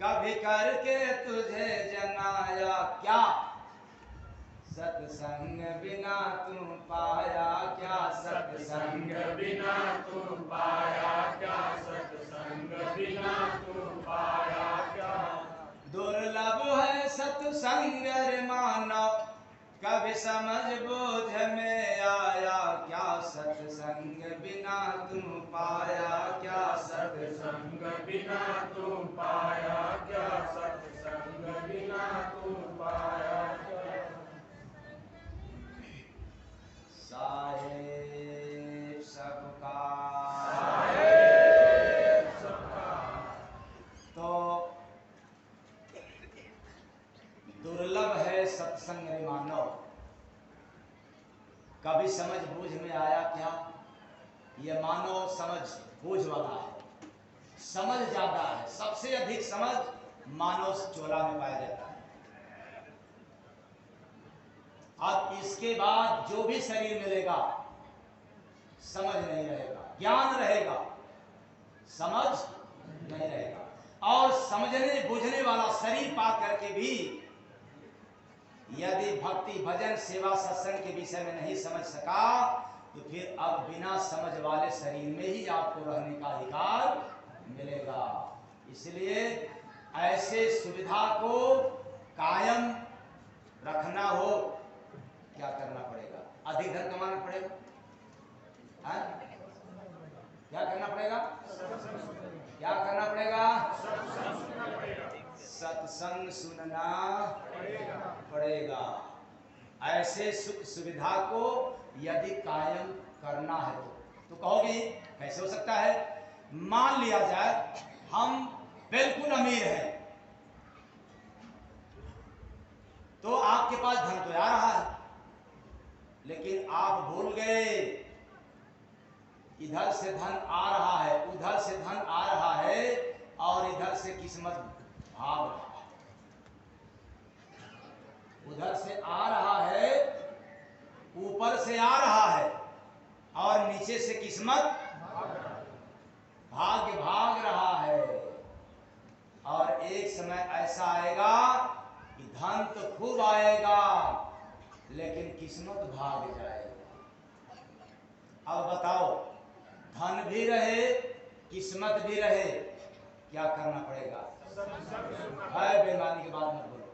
कभी करके तुझे जनाया क्या। सत्संग बिना तू पाया क्या, सत्संग बिना तू पाया क्या, सत्संग बिना तू पाया क्या। दुर्लभ है सत्संग रे मानव, कभी समझ बोझ में आया क्या। सत्संग बिना तू पाया क्या, सत्संग बिना तू पाया क्या, सत्संग बिना तू पाया क्या। साहेब सबका, साहेब सत्संग रे मानव, कभी समझ बूझ में आया क्या? ये मानव समझ बूझ वाला है, समझ ज्यादा है, सबसे अधिक समझ मानव चोला में पाया जाता है। अब इसके बाद जो भी शरीर मिलेगा समझ नहीं रहेगा, ज्ञान रहेगा, समझ नहीं रहेगा। और समझने बुझने वाला शरीर पा करके भी यदि भक्ति भजन सेवा सत्संग के विषय में नहीं समझ सका तो फिर अब बिना समझ वाले शरीर में ही आपको रहने का अधिकार मिलेगा। इसलिए ऐसे सुविधा को कायम रखना हो, क्या करना पड़ेगा? अधिक धन कमाना पड़ेगा। हाँ? क्या करना पड़ेगा? क्या करना पड़ेगा? सत्संग सुनना पड़ेगा। ऐसे सुख सुविधा को यदि कायम करना है तो कहोगे कैसे हो सकता है? मान लिया जाए हम बिल्कुल अमीर हैं, तो आपके पास धन तो आ रहा है, लेकिन आप भूल गए इधर से धन आ रहा है, उधर से धन आ रहा है और इधर से किस्मत भाग रहा है। उधर से आ रहा है, ऊपर से आ रहा है और नीचे से किस्मत भाग्य भाग रहा है। और एक समय ऐसा आएगा कि धन तो खूब आएगा लेकिन किस्मत भाग जाएगा। अब बताओ, धन भी रहे किस्मत भी रहे, क्या करना पड़ेगा? है बेईमानी की बात मत बोलो,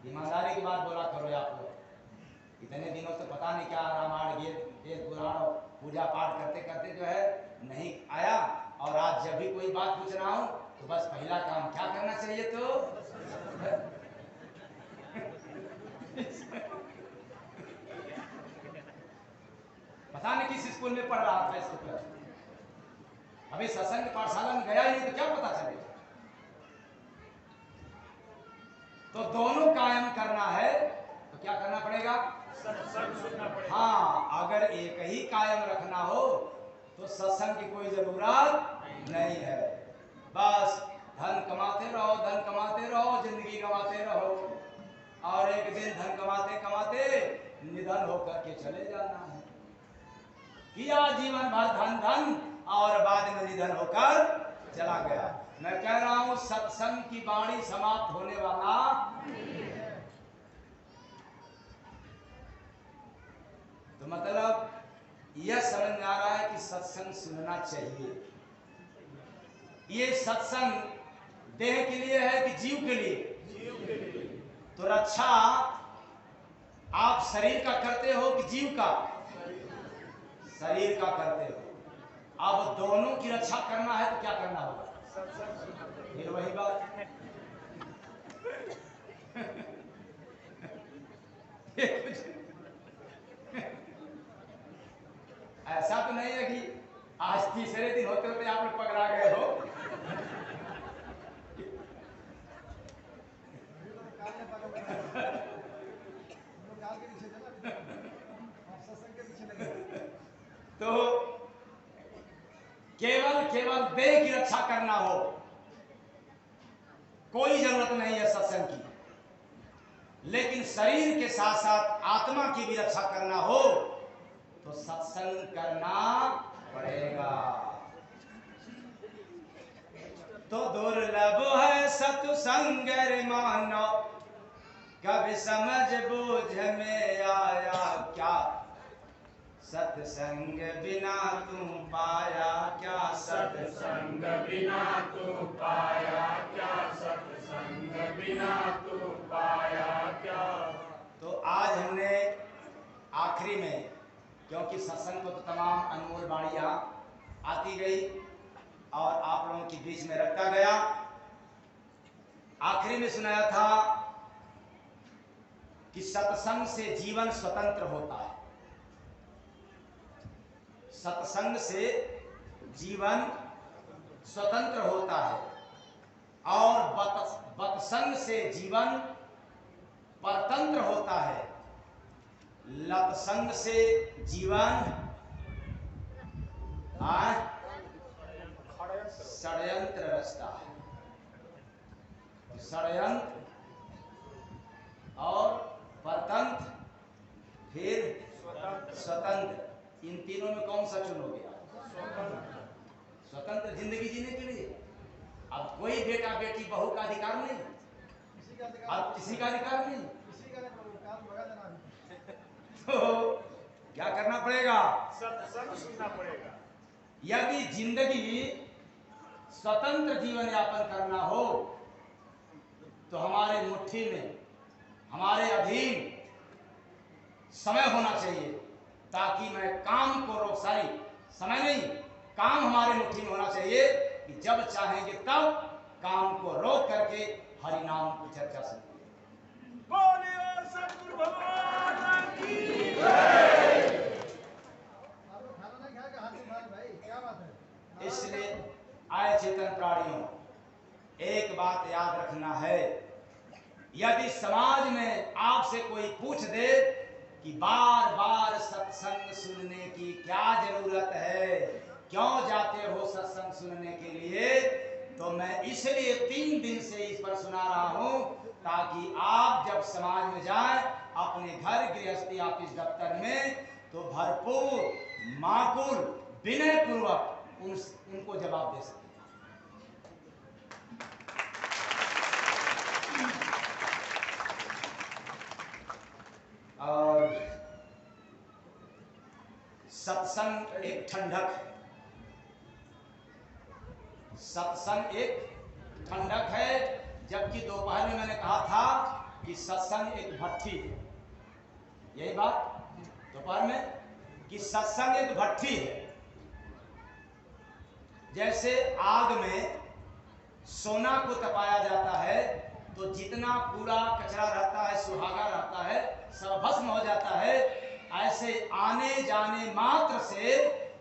ईमानदारी की बात बोला करो। आप लोग इतने दिनों से पता नहीं क्या रामायण वेद पुराण पूजा पाठ करते करते जो है नहीं आया, और आज जब भी कोई बात पूछ रहा हूं तो बस पहला काम क्या करना चाहिए? तो पता नहीं किस स्कूल में पढ़ रहा था इसको, अभी सत्संग पाठशाला में गया ही नहीं तो क्या पता चलेगा। तो दोनों कायम करना है तो क्या करना पड़ेगा? सत्संग सुनना पड़ेगा। हाँ, अगर एक ही कायम रखना हो तो सत्संग की कोई जरूरत नहीं है। बस धन कमाते रहो, धन कमाते रहो, जिंदगी कमाते रहो, और एक दिन धन कमाते कमाते निधन होकर के चले जाना है। किया जीवन भर धन धन और बाद में निधन होकर चला गया। मैं कह रहा हूं सत्संग की वाणी समाप्त होने वाला तो मतलब यह समझ में आ रहा है कि सत्संग सुनना चाहिए। ये सत्संग देह के लिए है कि जीव के लिए? तो रक्षा आप शरीर का करते हो कि जीव का? शरीर का करते हो। अब दोनों की रक्षा करना है तो क्या करना होगा? फिर वही बात ऐसा तो नहीं है कि आज तीसरे दिन होते होते आप लोग पकड़ा गए हो। तो केवल देह की रक्षा करना हो, कोई जरूरत नहीं है सत्संग की। लेकिन शरीर के साथ साथ आत्मा की भी रक्षा करना हो तो सत्संग करना पड़ेगा। तो दुर्लभ है सत्संग रे मानो, कभी समझ बूझ में आया क्या? सत्संग बिना तू पाया क्या? सत्संग बिना तू पाया क्या? सत्संग बिना तू पाया क्या? तो आज हमने आखिरी में, क्योंकि सत्संग को तो तमाम अनमोल वाणियां आती गई और आप लोगों के बीच में रखता गया, आखिरी में सुनाया था कि सत्संग से जीवन स्वतंत्र होता है। सत्संग से जीवन स्वतंत्र होता है और बतसंग से जीवन परतंत्र होता है। लत संग से जीवन षड्यंत्र रचता है। षड्यंत्र और परतंत्र फिर स्वतंत्र, इन तीनों में कौन सा चुनोगे आप? स्वतंत्र जिंदगी जीने के लिए। अब कोई बेटा बेटी बहू का अधिकार नहीं, अब किसी का अधिकार नहीं, तो क्या करना पड़ेगा? सत्संग सुनना पड़ेगा। यदि जिंदगी स्वतंत्र जीवन यापन करना हो तो हमारे मुट्ठी में, हमारे अधीन समय होना चाहिए, ताकि मैं काम को रोक सारी, समय नहीं, काम हमारे मुट्ठी में होना चाहिए कि जब चाहेंगे तब काम को रोक करके हरि नाम की चर्चा सुनिए। बोलिए सतगुरु भगवान की जय। इसलिए आए चेतन प्राणियों, एक बात याद रखना है, यदि समाज में आपसे कोई पूछ दे कि बार बार सत्संग सुनने की क्या जरूरत है, क्यों जाते हो सत्संग सुनने के लिए, तो मैं इसलिए 3 दिन से इस पर सुना रहा हूं, ताकि आप जब समाज में जाएं, अपने घर गृहस्थी ऑफिस दफ्तर में, तो भरपूर माकुल विनय पूर्वक उनको जवाब दे सकें। और सत्संग एक ठंडक है, सत्संग एक ठंडक है, जबकि दोपहर में मैंने कहा था कि सत्संग एक भट्ठी है। यही बात दोपहर में कि सत्संग एक भट्ठी है। जैसे आग में सोना को तपाया जाता है तो जितना कूड़ा कचरा रहता है, सुहागा रहता है, सब भस्म हो जाता है। ऐसे आने जाने मात्र से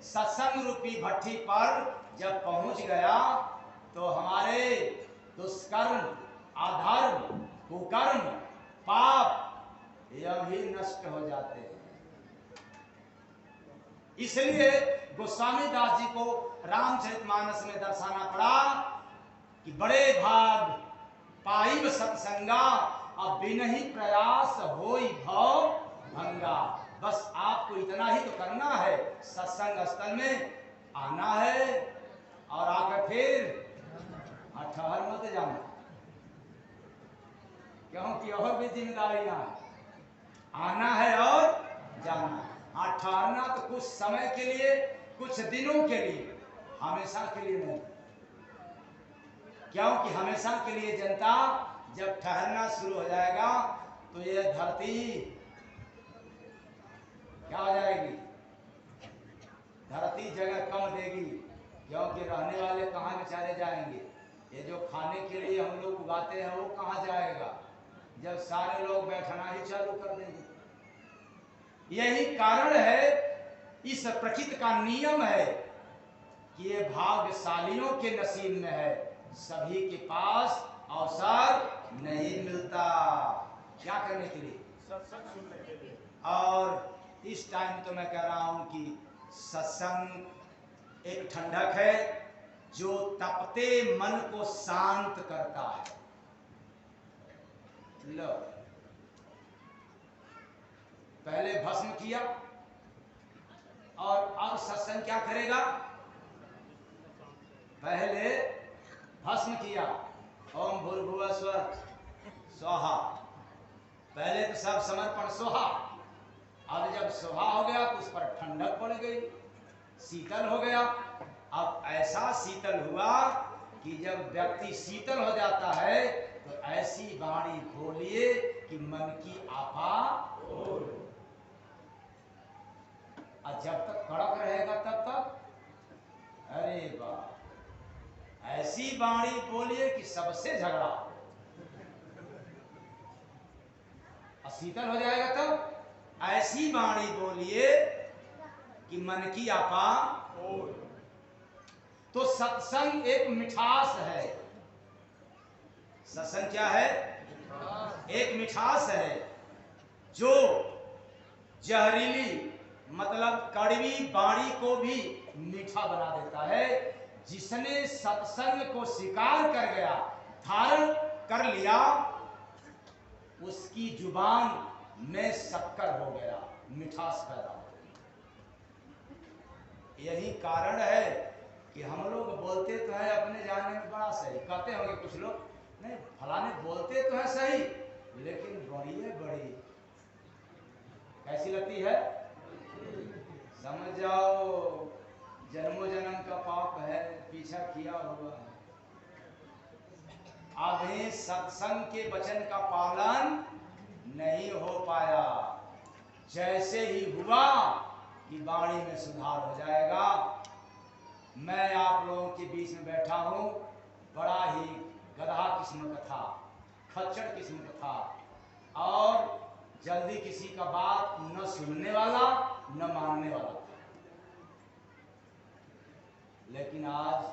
सत्संग रूपी भट्ठी पर जब पहुंच गया तो हमारे दुष्कर्म, अधर्म, कुकर्म, पाप यह भी नष्ट हो जाते हैं। इसलिए गोस्वामी दास जी को रामचरितमानस में दर्शाना पड़ा कि बड़े भाग पाइब सत्संगा, अब बिनहि प्रयास होई भव भंगा। बस आपको इतना ही तो करना है, सत्संग स्थल में आना है और आकर फिर ठहर मत जाना, क्योंकि और भी जिम्मेदारियां, आना है और जाना। ठहरना तो कुछ समय के लिए, कुछ दिनों के लिए, हमेशा के लिए नहीं, क्योंकि हमेशा के लिए जनता जब ठहरना शुरू हो जाएगा तो यह धरती क्या हो जाएगी? धरती जगह कम देगी, क्योंकि रहने वाले कहाँ बेचारे जाएंगे? ये जो खाने के लिए हम लोग उगाते हैं वो कहाँ जाएगा, जब सारे लोग बैठना ही चालू कर देंगे। यही कारण है, इस प्रकृति का नियम है कि ये भाग्यशालियों के नसीब में है, सभी के पास अवसर नहीं मिलता। क्या करने के लिए? सत्संग सुनने के लिए। और इस टाइम तो मैं कह रहा हूं कि सत्संग एक ठंडक है जो तपते मन को शांत करता है। लो, पहले भस्म किया और अब सत्संग क्या करेगा? पहले भस्म किया, ओम भूर्भुवः स्वः स्वाहा, पहले तो सब समर्पण सोहा। अब जब सोहा हो गया तो उस पर ठंडक पड़ गई, शीतल हो गया। अब ऐसा शीतल हुआ कि जब व्यक्ति शीतल हो जाता है तो ऐसी वाणी बोलिए कि मन की आपा, और जब तक कड़क रहेगा तब तक, अरे वाह, ऐसी वाणी बोलिए कि सबसे झगड़ा, और शीतल हो जाएगा तब ऐसी वाणी बोलिए कि मन की आपा। तो सत्संग एक मिठास है। सत्संग क्या है? एक मिठास है जो जहरीली मतलब कड़वी बाणी को भी मीठा बना देता है। जिसने सत्संग को स्वीकार कर गया, धारण कर लिया, उसकी जुबान में शक्कर हो गया, मिठास पैदा हो गई। यही कारण है कि हम लोग बोलते तो है अपने जाने में बड़ा सही, कहते होंगे कुछ लोग, नहीं फलाने बोलते तो है सही लेकिन बड़ी है बड़ी, कैसी लगती है? समझ जाओ जन्मों जन्म का पाप है, पीछा किया हुआ है। अभी सत्संग के वचन का पालन नहीं हो पाया। जैसे ही हुआ कि वाणी में सुधार हो जाएगा। मैं आप लोगों के बीच में बैठा हूं, बड़ा ही गधा किस्म का था, खच्चर किस्म का था और जल्दी किसी का बात न सुनने वाला न मानने वाला था। लेकिन आज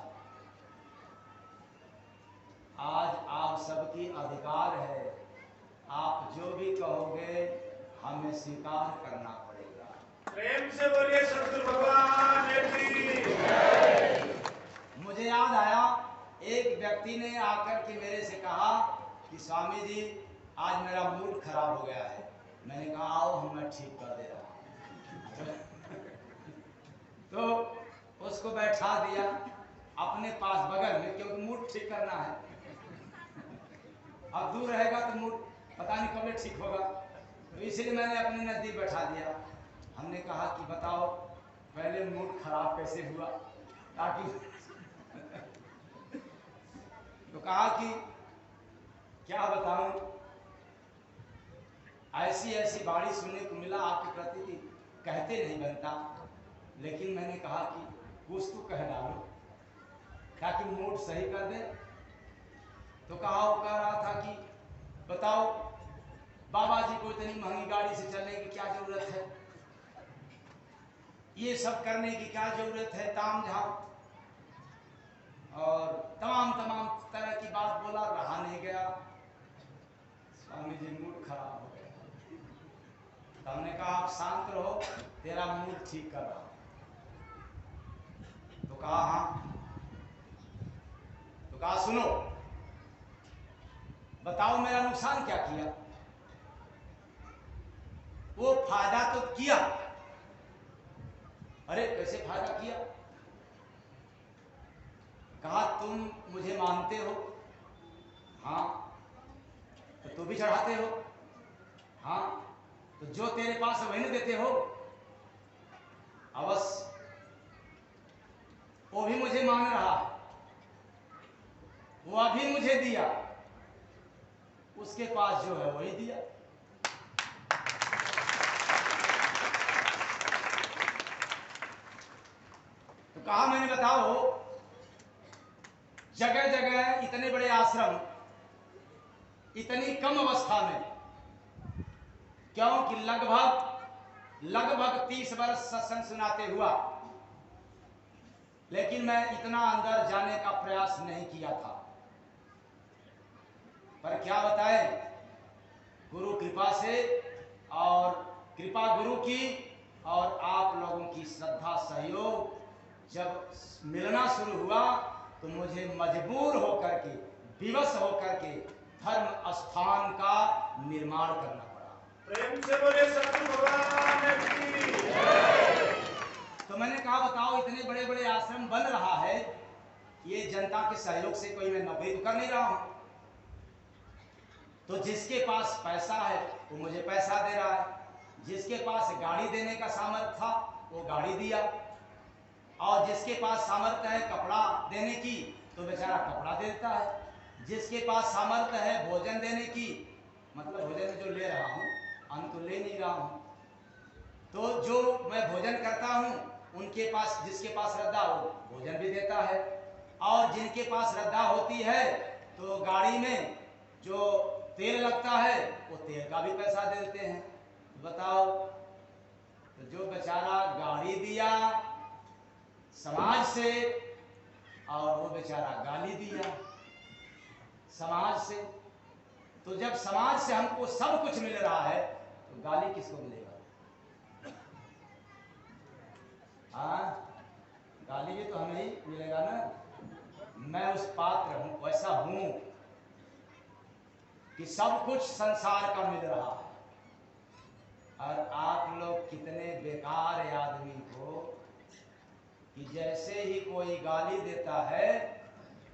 आप सबकी अधिकार है, आप जो भी कहोगे हमें स्वीकार करना पड़ेगा। प्रेम से बोलिए सतगुरु भगवान की। मुझे याद आया, एक व्यक्ति ने आकर के मेरे से कहा कि स्वामी जी आज मेरा मूड खराब हो गया है। मैंने कहा आओ मैं ठीक कर दे रहा हूं। तो उसको बैठा दिया अपने पास बगल में, क्योंकि मूड ठीक करना है। अब दूर रहेगा तो मूड पता नहीं कब ठीक होगा, तो इसलिए मैंने अपने नजदीक बैठा दिया। हमने कहा कि बताओ पहले मूड खराब कैसे हुआ, ताकि तो कहा कि क्या बताऊं, ऐसी ऐसी बाणी सुनने को मिला आपके प्रति कि कहते नहीं बनता, लेकिन मैंने कहा कि कुछ तो कह डालो ताकि मूड सही कर दे। तो कहा वो कह रहा था कि बताओ बाबा जी को इतनी महंगी गाड़ी से चलने की क्या जरूरत है, ये सब करने की क्या जरूरत है, ताम झाम और तमाम तरह की बात बोला, रहा नहीं गया। स्वामी जी मूड खराब हो गया। तो हमने कहा आप शांत रहो, तेरा मूड ठीक कर रहा हूं। तो कहा हाँ। तो कहा सुनो, बताओ मेरा नुकसान क्या किया। वो फायदा तो किया। अरे कैसे फायदा किया? कहा तुम मुझे मानते हो? हाँ। तो तू भी चढ़ाते हो? हाँ। तो जो तेरे पास है वही देते हो? अवश्य। वो भी मुझे मान रहा है, वो अभी मुझे दिया, उसके पास जो है वही दिया। तो कहा मैंने बताओ जगह जगह इतने बड़े आश्रम इतनी कम अवस्था में, क्योंकि लगभग 30 वर्ष सत्संग सुनाते हुआ, लेकिन मैं इतना अंदर जाने का प्रयास नहीं किया था। पर क्या बताएं, गुरु कृपा से और कृपा गुरु की और आप लोगों की श्रद्धा सहयोग जब मिलना शुरू हुआ तो मुझे मजबूर होकर के, विवश होकर के धर्म स्थान का निर्माण करना पड़ा। प्रेम से बोलिए सतगुरु भगवान की। तो मैंने कहा बताओ इतने बड़े बड़े आश्रम बन रहा है, ये जनता के सहयोग से, कोई मैं नौकरी तो कर नहीं रहा हूं। तो जिसके पास पैसा है वो मुझे पैसा दे रहा है, जिसके पास गाड़ी देने का सामर्थ्य था वो गाड़ी दिया, और जिसके पास सामर्थ्य है कपड़ा देने की तो बेचारा कपड़ा देता है, जिसके पास सामर्थ्य है भोजन देने की, मतलब भोजन जो ले रहा हूँ अन्न तो ले नहीं रहा हूँ, तो जो मैं भोजन करता हूँ उनके पास, जिसके पास श्रद्धा हो भोजन भी देता है, और जिनके पास श्रद्धा होती है तो गाड़ी में जो तेल लगता है वो तेल का भी पैसा देते हैं। बताओ, तो जो बेचारा गाड़ी दिया समाज से और वो बेचारा गाली दिया समाज से, तो जब समाज से हमको सब कुछ मिल रहा है तो गाली किसको मिलेगा? हाँ, गाली भी तो हमें ही मिलेगा ना। मैं उस पात्र हूं, वैसा हूं कि सब कुछ संसार का मिल रहा है, और आप लोग कितने बेकार आदमी को कि जैसे ही कोई गाली देता है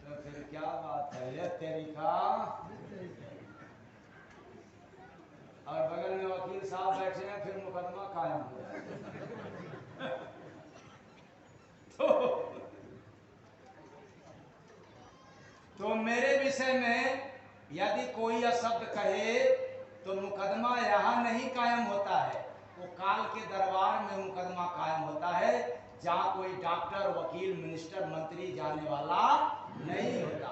तो फिर क्या बात है, ये तेरी का। और बगल में वकील साहब बैठे हैं, फिर मुकदमा कायम हो जाए। तो मेरे विषय में यदि कोई अशब्द कहे तो मुकदमा यहाँ नहीं कायम होता है, वो काल के दरबार में मुकदमा कायम होता है, जहाँ कोई डॉक्टर, वकील, मिनिस्टर, मंत्री जाने वाला नहीं होता।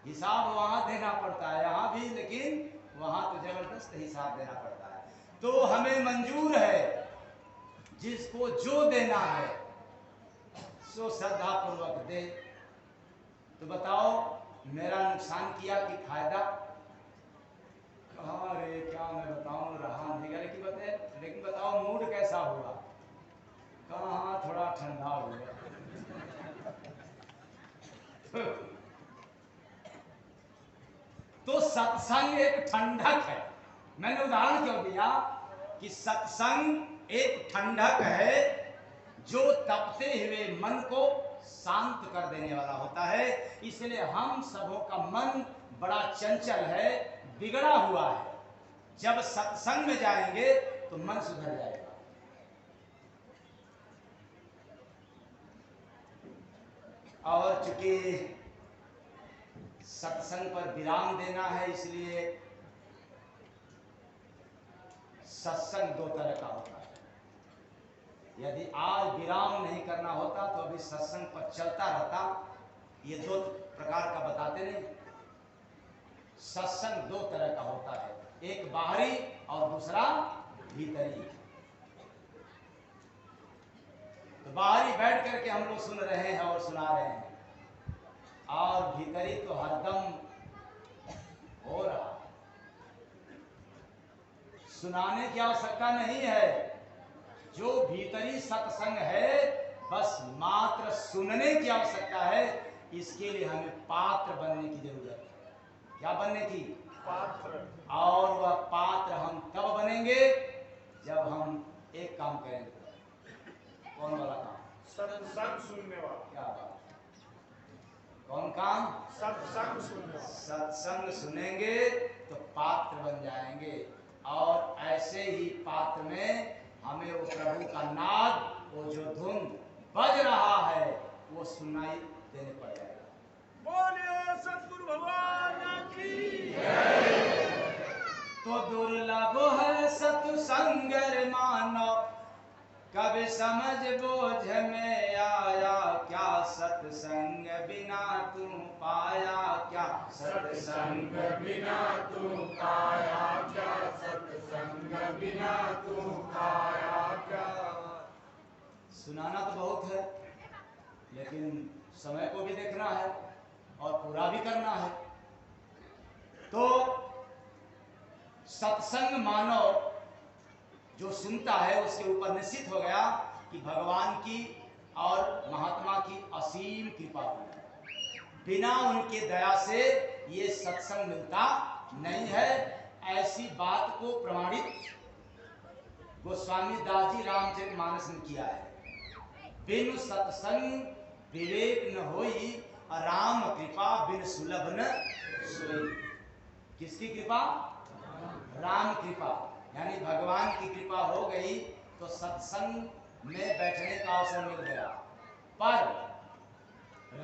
हिसाब वहां देना पड़ता है, यहाँ भी, लेकिन वहां तो जबरदस्त हिसाब देना पड़ता है। तो हमें मंजूर है जिसको जो देना है सो श्रद्धा पूर्वक दे। तो बताओ मेरा नुकसान किया कि फायदा? कहा रे क्या मैं बताऊं, रहा नहीं गया, लेकिन बताओ मूड कैसा हुआ? कहा थोड़ा ठंडा हुआ। तो सत्संग एक ठंडक है। मैंने उदाहरण क्यों दिया कि सत्संग एक ठंडक है जो तपते हुए मन को शांत कर देने वाला होता है। इसलिए हम सबों का मन बड़ा चंचल है, बिगड़ा हुआ है। जब सत्संग में जाएंगे तो मन सुधर जाएगा। और चूंकि सत्संग पर विराम देना है, इसलिए सत्संग दो तरह का होता है। यदि आज विराम नहीं करना होता तो अभी सत्संग पर चलता रहता। ये दो प्रकार का बताते नहीं। सत्संग दो तरह का होता है, एक बाहरी और दूसरा भीतरी। तो बाहरी बैठ करके हम लोग सुन रहे हैं और सुना रहे हैं, और भीतरी तो हरदम हो रहा। सुनाने की आवश्यकता नहीं है, जो भीतरी सत्संग है बस मात्र सुनने की आवश्यकता है। इसके लिए हमें पात्र बनने की जरूरत है। क्या बनने की? पात्र। और वह पात्र हम तब बनेंगे जब हम एक काम करेंगे। कौन वाला काम? सत्संग सुनने वाला। क्या बात? कौन काम? सत्संग सुनने वाला। सत्संग सुनेंगे तो पात्र बन जाएंगे, और ऐसे ही पात्र में हमें वो प्रभु का नाद, वो जो धुन बज रहा है वो सुनाई देने पड़ जाएगा। बोलिए सतगुरु भगवान की। तो दुर्लभ है सत्संग मानो, कभी समझ बोझ में आया क्या, सत्संग बिना तू पाया क्या, सत्संग बिना तू पाया क्या, सत्संग बिना तू पाया क्या। सुनाना तो बहुत है, लेकिन समय को भी देखना है और पूरा भी करना है। तो सत्संग मानव जो सुनता है उसके ऊपर निश्चित हो गया कि भगवान की और महात्मा की असीम कृपा हुई। बिना उनके दया से ये सत्संग मिलता नहीं है। ऐसी बात को प्रमाणित गोस्वामी दास जी रामचरितमानस में किया है। बिन सत्संग विवेक न होई, राम कृपा बिन सुलभ न सोई। किसकी कृपा? राम कृपा, यानी भगवान की कृपा हो गई तो सत्संग में बैठने का अवसर मिल गया। पर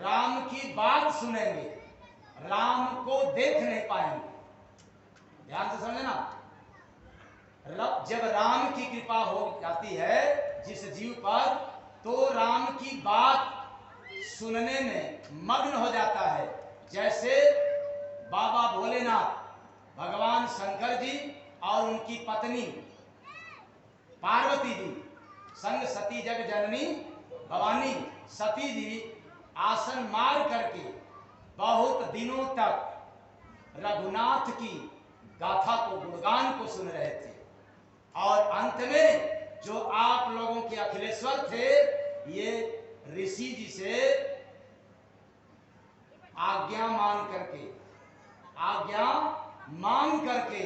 राम की बात सुनेंगे, राम को देख नहीं पाएंगे। ध्यान से समझना, जब राम की कृपा हो जाती है जिस जीव पर, तो राम की बात सुनने में मग्न हो जाता है। जैसे बाबा भोलेनाथ, भगवान शंकर जी और उनकी पत्नी पार्वती जी, संग सती जग जननी भवानी, सती जी आसन मार करके बहुत दिनों तक रघुनाथ की गाथा को, गुणगान को सुन रहे थे। और अंत में जो आप लोगों के अखिलेश्वर थे, ये ऋषि जी से आज्ञा मांग करके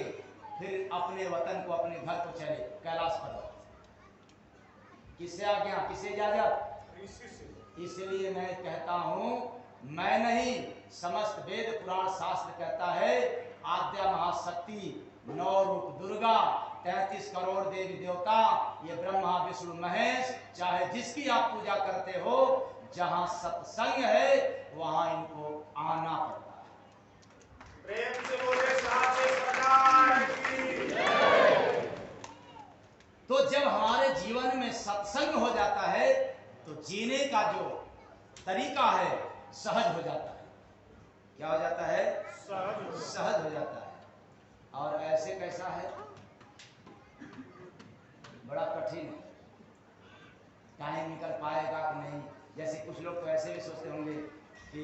फिर अपने वतन को, अपने घर को चले, कैलाश पर्वत। किससे आज्ञा, किससे इजाजत? इसलिए मैं कहता हूं, मैं नहीं, समस्त वेद पुराण शास्त्र कहता है, आद्या महाशक्ति, 9 रूप दुर्गा, 33 करोड़ देवी देवता, ये ब्रह्मा विष्णु महेश, चाहे जिसकी आप पूजा करते हो, जहां सत्संग है वहां इनको आना पड़ता है। प्रेम से बोले साचे सरकार की जय। तो जब हमारे जीवन में सत्संग हो जाता है तो जीने का जो तरीका है सहज हो जाता है। क्या हो जाता है? सहज हो जाता है। और ऐसे कैसा है? बड़ा कठिन है। टाइम निकल पाएगा कि नहीं? जैसे कुछ लोग तो ऐसे भी सोचते होंगे कि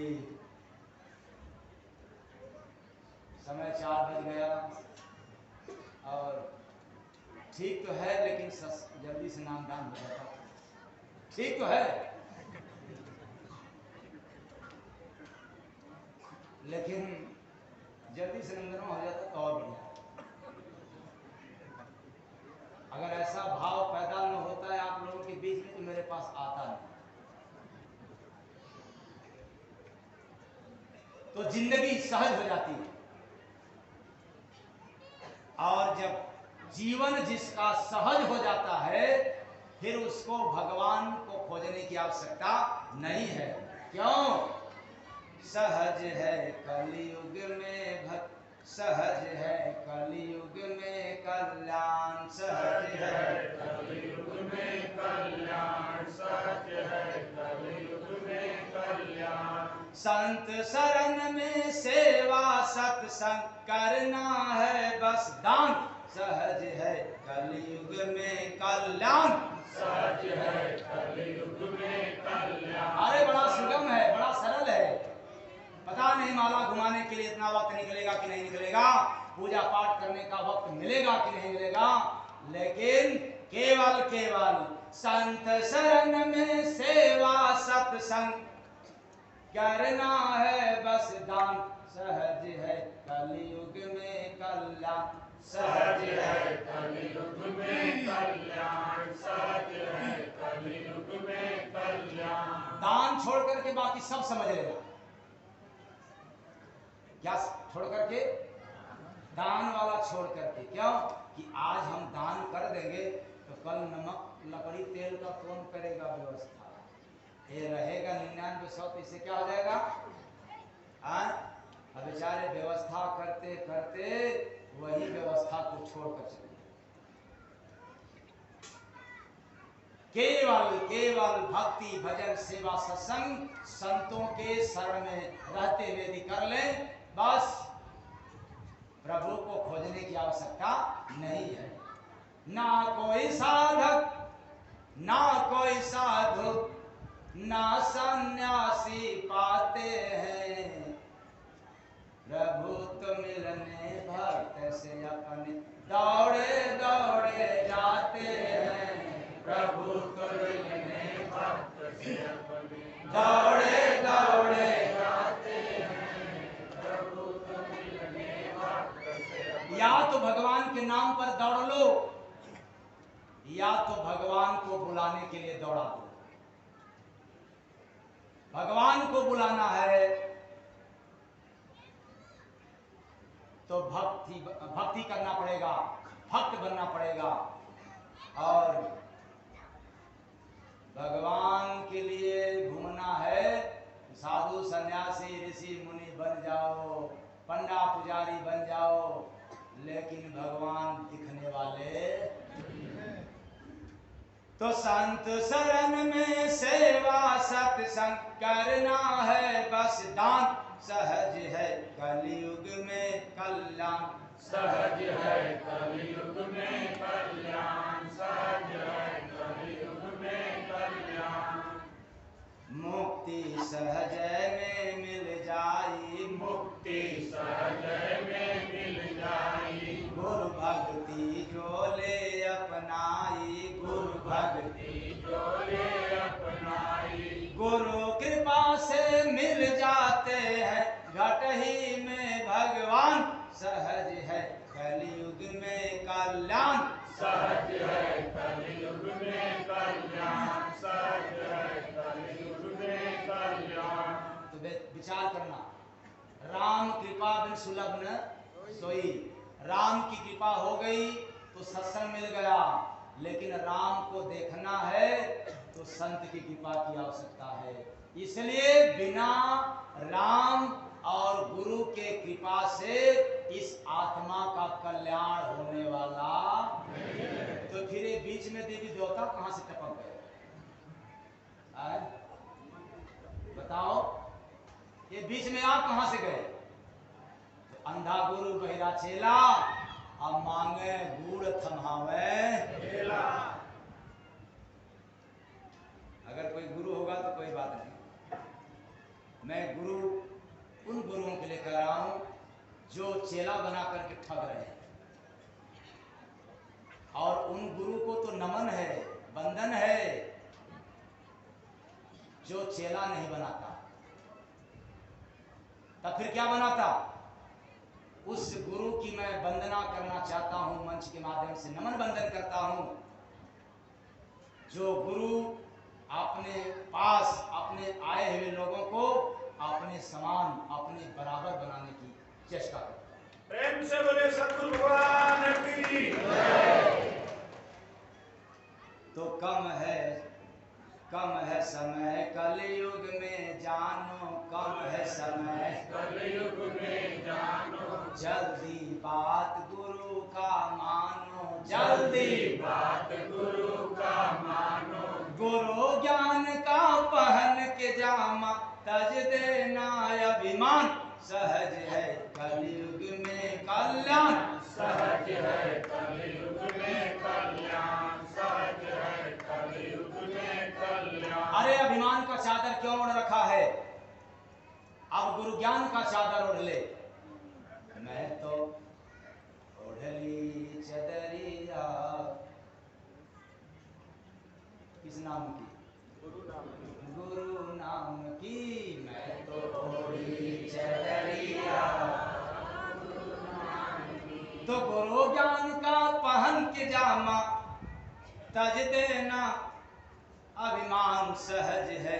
समय 4 बज गया और ठीक तो है, लेकिन जल्दी से नाम दान हो जाता। ठीक तो है, लेकिन जल्दी से नंदनवा हो जाता तो और बढ़िया। अगर ऐसा भाव पैदा न होता है आप लोगों के बीच में तो मेरे पास आता नहीं। तो जिंदगी सहज हो जाती है। और जब जीवन जिसका सहज हो जाता है, फिर उसको भगवान को खोजने की आवश्यकता नहीं है। क्यों? सहज है कलयुग में भक्त, सहज है कलयुग में कल्याण, सहज है कलयुग में कल्याण, सहज है कलयुग में कल्याण। संत शरण में सेवा सत्संग करना है बस दान, सहज है कलयुग में कल्याण, सहज है कलयुग में कल्याण। अरे बड़ा सुगम है, बड़ा सरल है। पता नहीं माला घुमाने के लिए इतना वक्त निकलेगा कि नहीं निकलेगा, पूजा पाठ करने का वक्त मिलेगा कि नहीं मिलेगा, लेकिन केवल संत शरण में सेवा सत्संग करना है बस दान, सहज है कलयुग में कल्याण, सहज है कलयुग में कल्याण, सहज है कलयुग में कल्याण। दान छोड़ करके बाकी सब समझ लेना। क्या छोड़ करके? दान वाला छोड़ करके। क्यों? कि आज हम दान कर देंगे तो कल नमक लकड़ी तेल का कौन करेगा व्यवस्था? ये रहेगा 99 तो इससे क्या हो जाएगा? अब बेचारे व्यवस्था करते करते वही व्यवस्था को छोड़कर चले। केवल भक्ति भजन सेवा सत्संग संतों के शरण में रहते हुए भी कर लें, बस प्रभु को खोजने की आवश्यकता नहीं है। ना कोई साधक, ना कोई साधु, ना सन्यासी पाते हैं, प्रभु तो मिलने भक्त से अपने दौड़े दौड़े जाते हैं, प्रभु तो मिलने भक्त से अपने दौड़े दौड़े जाते हैं, प्रभु तो मिलने भक्त से। या तो भगवान के नाम पर दौड़ लो, या तो भगवान को बुलाने के लिए दौड़ा दो। भगवान को बुलाना है तो भक्ति करना पड़ेगा, भक्त बनना पड़ेगा। और भगवान के लिए घूमना है, साधु सन्यासी ऋषि मुनि बन जाओ, पंडा पुजारी बन जाओ, लेकिन भगवान दिखने वाले। तो संत शरण में सेवा सत्संग करना है बस दान, सहज है कलयुग में कल्याण, सहज है कलयुग में कल्याण, सहज है कलयुग में कल्याण। मुक्ति सहज में मिल जाई, मुक्ति सहज घटही में भगवान, सहज है कलयुग में कल्याण। सहज है कलयुग में कल्याण, सहज है कलयुग में कल्याण। तो विचार करना, राम कृपा बिन सुलभ न सोई। राम की कृपा हो गई तो सत्संग मिल गया, लेकिन राम को देखना है तो संत की कृपा की आवश्यकता है। इसलिए बिना राम और गुरु के कृपा से इस आत्मा का कल्याण होने वाला नहीं। तो फिर ये बीच में देवी देवता कहां से टपक गए? बताओ, ये बीच में आप कहां से गए? तो अंधा गुरु बहिरा चेला, अब मांगे गुड़ थमावे चेला। अगर कोई गुरु होगा तो कोई बात नहीं, मैं गुरु उन गुरुओं के लिए कह रहा हूं जो चेला बना करके ठग रहे हैं। और उन गुरु को तो नमन है, वंदन है, जो चेला नहीं बनाता। तब फिर क्या बनाता? उस गुरु की मैं वंदना करना चाहता हूं, मंच के माध्यम से नमन वंदन करता हूं, जो गुरु अपने पास अपने आए हुए लोगों को अपने समान, अपने बराबर बनाने की चेष्टा करता है। प्रेम से बोले सतगुरु भगवान की। तो कम है समय कलयुग में जानो, कम है समय कलयुग में जानो, जल्दी बात गुरु का मानो, जल्दी बात गुरु का मानो। गुरु ज्ञान का पहन के जामा, तज देना अभिमान, सहज है कलयुग में कल्याण। सहज है कलयुग में कल्याण, सहज है कलयुग में कल्याण। अरे अभिमान का चादर क्यों ओढ़ रखा है? अब गुरु ज्ञान का चादर ओढ़ ले। मैं तो ओढ़ली चदरिया, किस नाम की? गुरु नाम की। मैं तो ओढ़ली चदरिया, तो गुरु ज्ञान का पहन के जामा, तज देना अभिमान, सहज है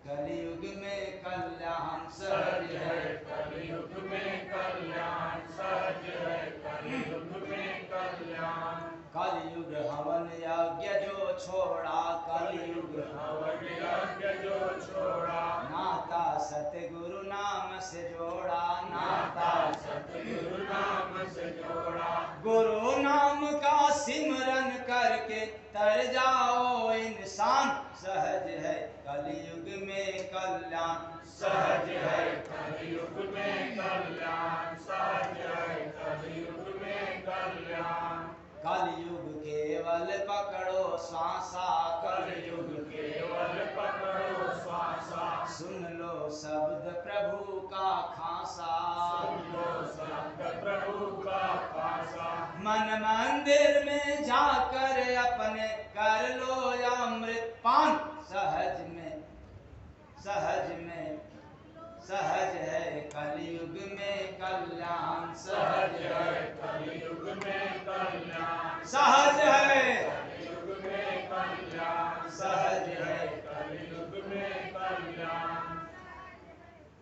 कलयुग में कल्याण, सहज है कलयुग में कल्याण, सहज है कलयुग में कल्याण। कलयुग हवन यज्ञ जो छोड़ा, कलयुग हवन यज्ञ जो छोड़ा, नाता सतगुरु नाम से जोड़ा, नाता सतगुरु नाम से जोड़ा। गुरु नाम का सिमरन करके तर जाओ इंसान, सहज है कलयुग में कल्याण, सहज है कलयुग में कल्याण, सहज है कलयुग में कल्याण। कलयुग केवल पकड़ो श्वासा, कलयुग केवल पकड़ो श्वासा, सुन लो शब्द प्रभु का खासा, सुन लो शब्द प्रभु का खासा। मन मंदिर में जाकर अपने कर लो अमृत पान, सहज है कलयुग में कल्याण, सहज है कलयुग में कल्याण, सहज है कलयुग में कल्याण, सहज है कलयुग में कल्याण।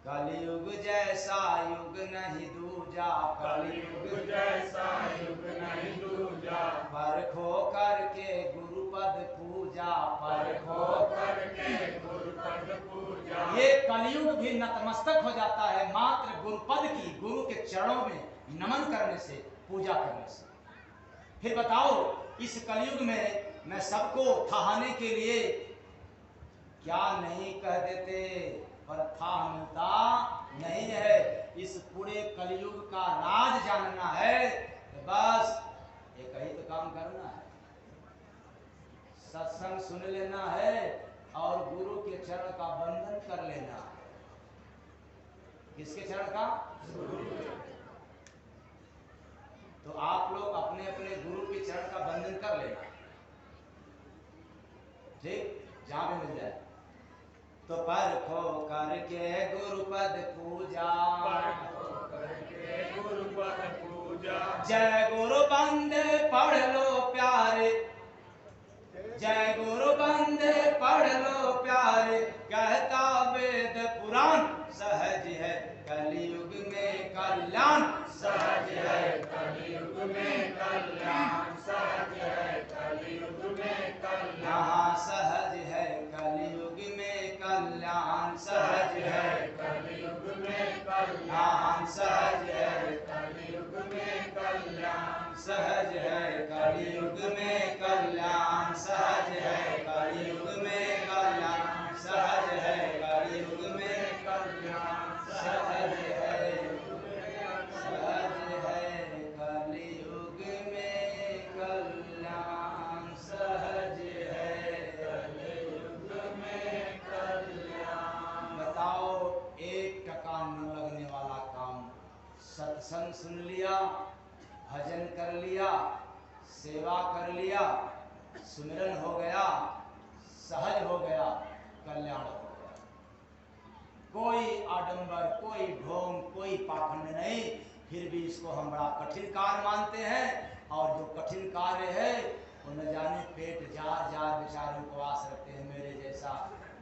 कलयुग जैसा युग नहीं दूजा, कलयुग जैसा युग नहीं दूजा, परखो करके गुरुपद पूजा, परखो करके गुरुपद पूजा। ये कलयुग भी नतमस्तक हो जाता है मात्र गुरुपद की, गुरु के चरणों में नमन करने से, पूजा करने से। फिर बताओ, इस कलयुग में मैं सबको ठहाने के लिए क्या नहीं कह देते, पर था मिलता नहीं है। इस पूरे कलयुग का राज जानना है तो बस एक ही तो काम करना है, सत्संग सुन लेना है और गुरु के चरण का बंधन कर लेना है। किसके चरण का? तो आप लोग अपने अपने गुरु के चरण का बंधन कर लेना, ठीक, जहां भी मिल जाए। तो परखो करके गुरुपद पूजा, जय गुरु बंदे पढ़ लो प्यारे, जय गुरु बंदे पढ़ लो प्यारे, कहता वेद पुराण सहज है कलयुग में कल्याण, सहज है कलयुग में कल्याण, सहज है कलयुग में कल्याण, सहज है कलयुग में कल्याण, सहज है कलयुग में कल्याण, सहज है कलयुग में कल्याण, सहज है कलयुग में कल्याण, सहज है कलयुग में कल्याण, सहज है कलयुग में कल्याण, सहज है कलयुग में कल्याण, सहज है कलयुग में कल्याण। बताओ, 1 टका न लगने वाला काम, सत्संग सुन लिया, भजन कर लिया, सेवा कर लिया, सुमिरन हो गया, सहज हो गया, कल्याण हो गया। कोई आडंबर, कोई ढोंग, कोई पाखंड नहीं। फिर भी इसको हम बड़ा कठिन कार्य मानते हैं, और जो कठिन कार्य है वो न जाने पेट जार जार बेचारे उपवास रखते हैं मेरे जैसा।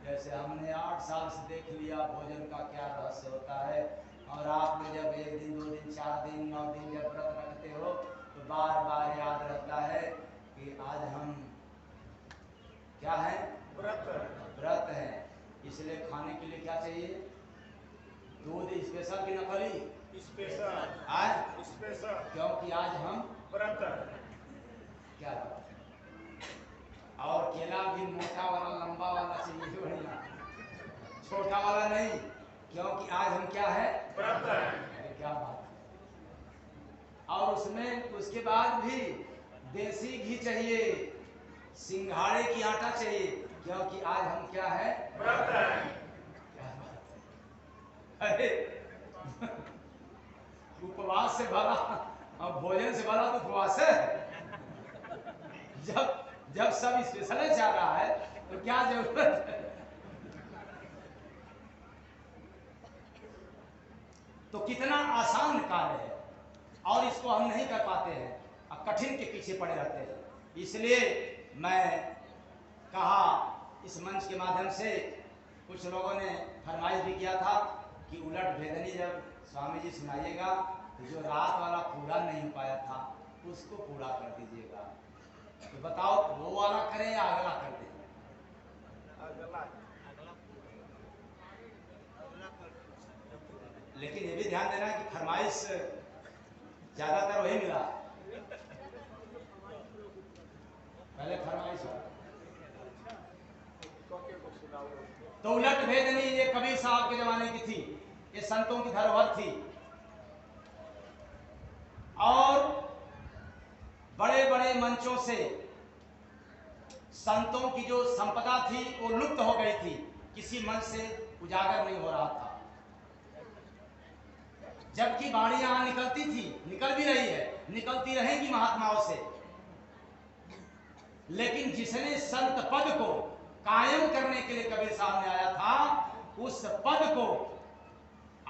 जैसे हमने 8 साल से देख लिया भोजन का क्या रहस्य होता है, और आपने जब 1 दिन 2 दिन 4 दिन 9 दिन जब व्रत रखते हो तो बार बार याद रहता है कि आज हम क्या है, व्रत है। इसलिए खाने के लिए क्या चाहिए, दूध स्पेशल की नकली स्पेशल, क्योंकि आज हम व्रत क्या, और केला भी मोटा वाला लंबा वाला चाहिए, बढ़िया छोटा वाला नहीं, क्योंकि आज हम क्या है, व्रत है। अरे क्या बात है। और उसमें उसके बाद भी देसी घी चाहिए, सिंघाड़े की आटा चाहिए, क्योंकि आज हम क्या है, व्रत है। क्या बात है। अरे उपवास से भला और भोजन से भला तो उपवास है। जब सब स्पेशल जा रहा है तो क्या जरूरत है। तो कितना आसान कार्य है, और इसको हम नहीं कर पाते हैं, और कठिन के पीछे पड़े रहते हैं। इसलिए मैं कहा, इस मंच के माध्यम से कुछ लोगों ने फरमाइश भी किया था कि उलट भेदनी जब स्वामी जी सुनाइएगा तो जो रात वाला पूरा नहीं हो पाया था उसको पूरा कर दीजिएगा। तो बताओ, वो वाला करें या अगला कर दें? लेकिन ये भी ध्यान देना कि फरमाइश ज्यादातर वही मिला, पहले फरमाइश हो। तो उलट भेदनी ये कबीर साहब के जमाने की थी, ये संतों की धरोहर थी, और बड़े बड़े मंचों से संतों की जो संपदा थी वो लुप्त हो गई थी, किसी मंच से उजागर नहीं हो रहा था। जबकि वाणी यहां निकलती थी, निकल भी रही है, निकलती रहेगी महात्माओं से, लेकिन जिसने संत पद को कायम करने के लिए कबीर साहब ने आया था, उस पद को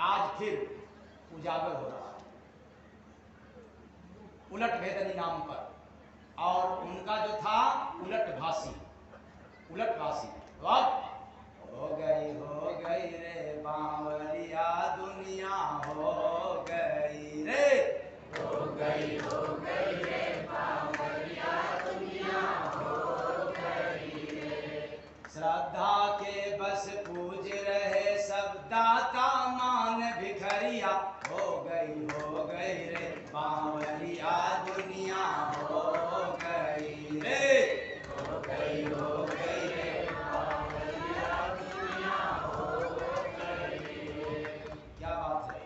आज फिर उजागर हो रहा है उलट भेदनी नाम पर। और उनका जो था उलट भाषी, अब हो गई रे बावरिया दुनिया, हो गई रे बावरिया दुनिया, हो गई रे। श्रद्धा के बस पूज रहे सब दाता मान भिखरिया, हो गई रे बावरिया दुनिया, हो गई रे, हो गई रे बावरिया दुनिया, हो गई रे। क्या बात है।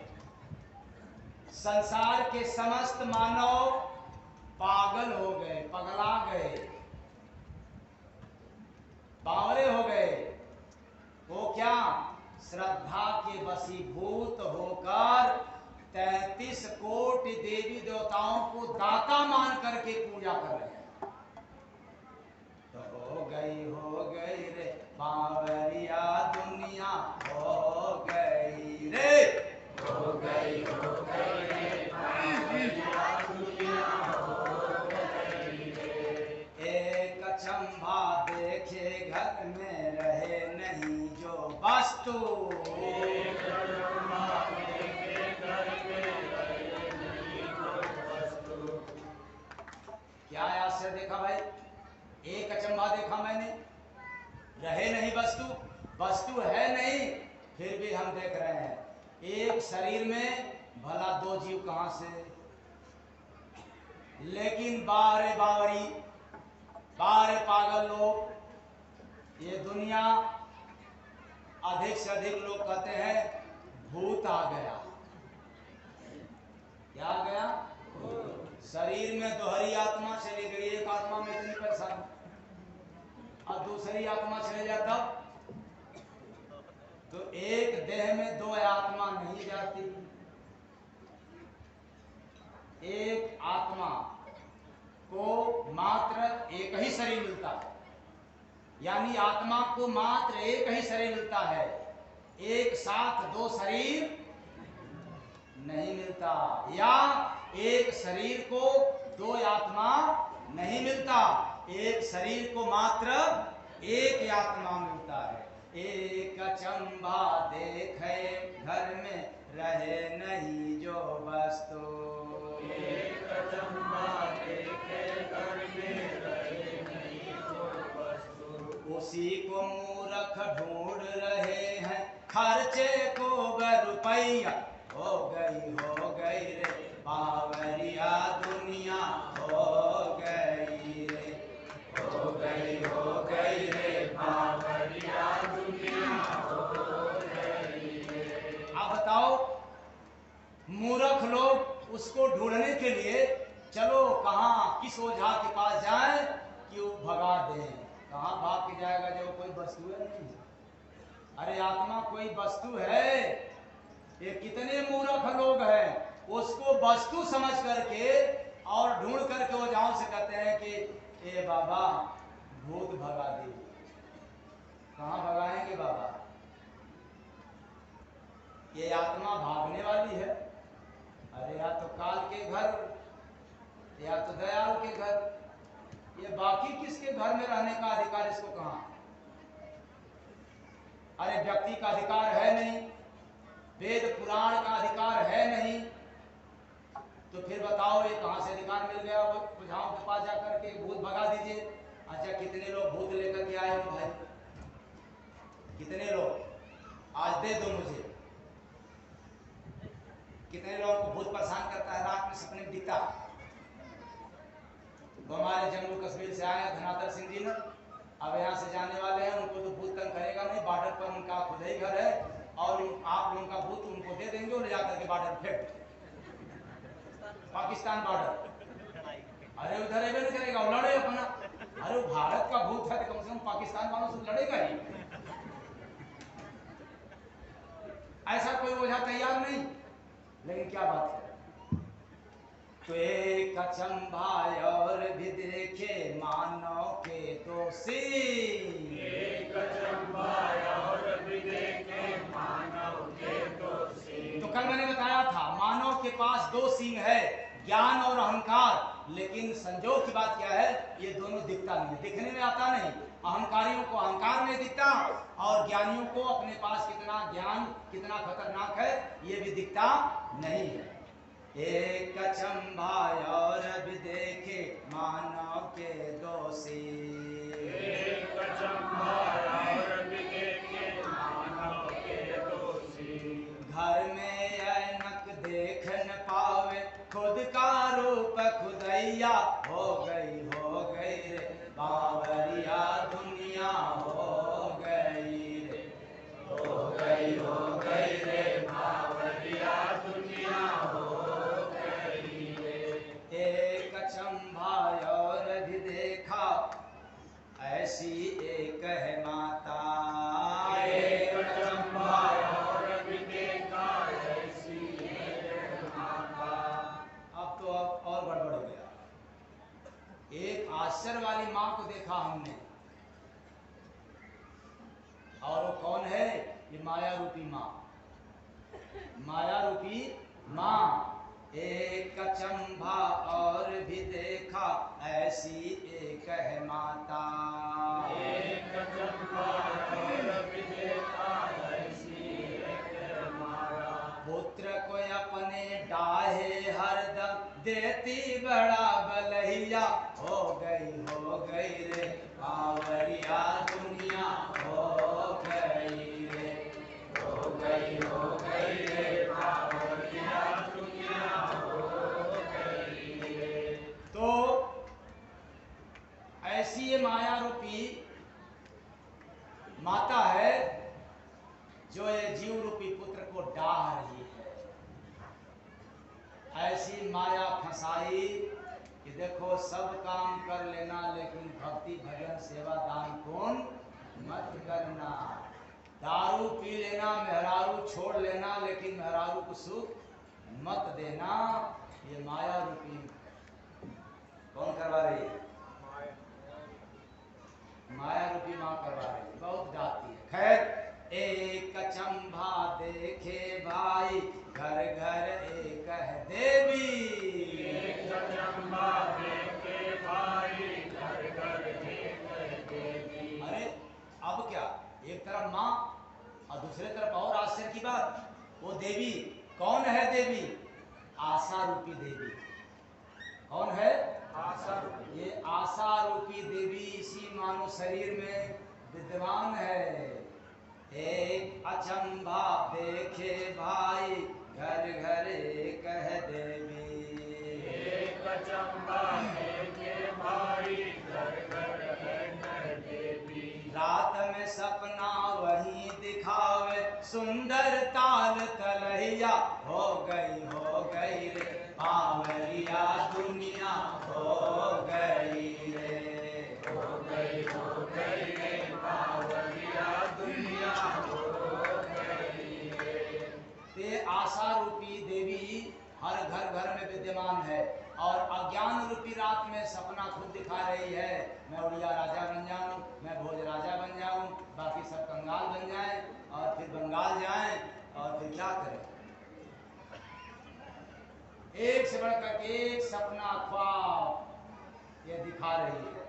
संसार के समस्त मानव पागल हो गए, पगला गए, बावरे हो गए। वो क्या, श्रद्धा के वशीभूत होकर 33 कोटि देवी देवताओं को दाता मान करके पूजा कर रहे हैं। तो हो गई रे बावरिया दुनिया, से देखा भाई, एक अचंभा देखा मैंने, रहे नहीं वस्तु, वस्तु है नहीं, फिर भी हम देख रहे हैं एक शरीर में भला दो जीव कहां से। लेकिन बारे बावरी, बारे पागल लोग, ये दुनिया अधिक से अधिक लोग कहते हैं भूत आ गया। क्या आ गया? शरीर में दोहरी आत्मा चली गई, एक आत्मा में इतनी परेशानी, और दूसरी आत्मा चले जाता तो एक देह में दो आत्मा नहीं जाती। एक आत्मा को मात्र एक ही शरीर मिलता है, यानी आत्मा को मात्र एक ही शरीर मिलता है, एक साथ दो शरीर नहीं मिलता, या एक शरीर को दो आत्मा नहीं मिलता, एक शरीर को मात्र एक आत्मा मिलता है। एक अचंभा देखे घर में रहे नहीं जो वस्तु, एक अचंभा देखे घर में रहे नहीं जो वस्तु। उसी को मूर्ख ढूंढ रहे हैं खर्चे को रुपया, हो गई रे बावरिया दुनिया, हो गई रे, हो गई रे बावरिया दुनिया, हो गई रे। अब बताओ, मूर्ख लोग उसको ढूंढने के लिए चलो कहाँ, किस ओझा के पास जाए कि वो भगा दें। कहाँ भाग के जाएगा जब कोई वस्तु है नहीं। अरे आत्मा कोई वस्तु है। ये कितने मूर्ख लोग हैं, उसको वस्तु समझ करके और ढूंढ करके ओझाओं से कहते हैं कि ए बाबा भूत भगा दीजिए। कहाँ भगाएंगे बाबा? ये आत्मा भागने वाली है। अरे या तो काल के घर, या तो दयाल के घर, ये बाकी किसके घर में रहने का अधिकार इसको कहां? अरे व्यक्ति का अधिकार है नहीं, वेद पुराण का अधिकार है नहीं, तो फिर बताओ ये कहां से अधिकार मिल गया? वो ओझाओं के पास जाकर के भूत भगा दीजिए। अच्छा कितने लोग भूत लेकर के आए हो भाई? कितने लोग? आज दे दो मुझे। कितने लोगों को भूत परेशान करता है, रात में सपने में दिखता। तो हमारे जम्मू कश्मीर से आए धनाधर सिंह जी ने, अब यहाँ से जाने वाले हैं, उनको तो भूत तंग करेगा नहीं, बॉर्डर पर उनका खुद ही घर है, और आप लोगों का भूत उनको दे देंगे और ले जाकर के बॉर्डर फेंक, पाकिस्तान बॉर्डर। अरे उधर एवे नहीं करेगा, वो लड़े अपना। अरे वो भारत का भूत है तो कम से कम पाकिस्तान वालों से लड़ेगा ही। ऐसा कोई ओझा तैयार नहीं। लेकिन क्या बात है, तो एक अचंभा और भी देखे मानव के दोषी, एक अचंभा और भी देखे मानव के दोषी। तो कल मैंने बताया था मानव के पास दो सींग है, ज्ञान और अहंकार। लेकिन संजोग की बात क्या है, ये दोनों दिखता नहीं, दिखने में आता नहीं। अहंकारियों को अहंकार नहीं दिखता, और ज्ञानियों को अपने पास कितना ज्ञान कितना खतरनाक है ये भी दिखता नहीं है। एक अचंभा और भी देखे मानव के दोषी, एक अचंभा और भी देखे मानव के दोषी। घर में ऐनक देख न पावे खुद का रूप खुदैया, हो गई रे बावरिया दुनिया, हो गई रे, हो गई रे बावरिया दुनिया, हो गई रे। एक अचंभा और भी देखा ऐसी एक है माता, एक अचंभा और भी देखा ऐसी एक माता। अब तो और गड़बड़ हो गया। एक आश्चर्य वाली माँ को देखा हमने, और वो कौन है? ये माया रूपी माँ, माया रूपी माँ। एक अचंभा और भी देखा ऐसी एक है माता, एक अचंभा और भी देखा ऐसी एक है माता। पुत्र को अपने डाहे हरदम देती बड़ा बलहिया, हो गई रे बावरिया दुनिया, हो गई रे, हो गई रे बावरिया दुनिया, हो गई रे। तो ऐसी ये माया रूपी माता है जो ये जीव रूपी पुत्र को डाह रही है। ऐसी माया फंसाई कि देखो सब काम कर लेना लेकिन भक्ति भजन सेवा दान पुण्य मत करना। दारू पी लेना, मेहरारू छोड़ लेना, लेकिन मेहरारू को सुख मत देना। ये माया रूपी कौन करवा रही है? माया रूपी माँ करवा रही है, बहुत डांटती है। खैर, एक चंबा देखे भाई, घर घर एक है देवी। एक चंबा देखे भाई, घर घर एक है देवी। अरे अब क्या, एक तरफ माँ और दूसरे तरफ और आश्चर्य की बात, वो देवी कौन है? देवी आशा रूपी देवी। कौन है? आशा। ये आशा रूपी देवी इसी मानव शरीर में विद्यमान है। एक अचंभा देखे भाई, घर घर एक है देवी। एक चंबा देखे भाई, घर घर एक है देवी। रात में सपना वही दिखावे, सुंदर ताल तलैया, हो गई रे बावरिया दुनिया, हो गई रे, हो गई रे बावरिया दुनिया, हो गई रे। ते आशा रूपी देवी हर घर में विद्यमान है और अज्ञान रूपी रात में सपना खुद दिखा रही है। मैं उड़िया राजा बन जाऊं, मैं भोज राजा बन जाऊं, बाकी सब कंगाल बन जाएं और फिर बंगाल जाएं और फिर क्या करें। एक से बढ़कर एक सपना ख्वाब ये दिखा रही है।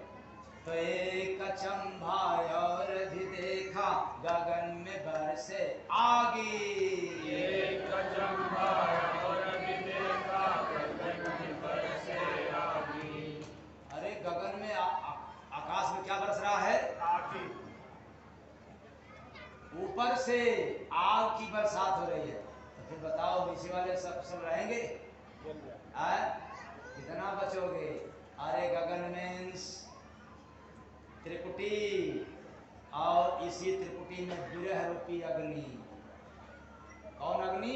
तो एक चंबा और भी देखा, गगन में बरसे आगी। एक चंबा और भी देखा, गगन में बरसे आगी। अरे गगन में आकाश में क्या बरस रहा है? आगी। ऊपर से आग की बरसात हो रही है। तो फिर बताओ नीचे वाले सब रहेंगे? कितना बचोगे? अरे गगन में त्रिपुटी और इसी त्रिपुटी में विरह रूपी अग्नि। कौन अग्नि?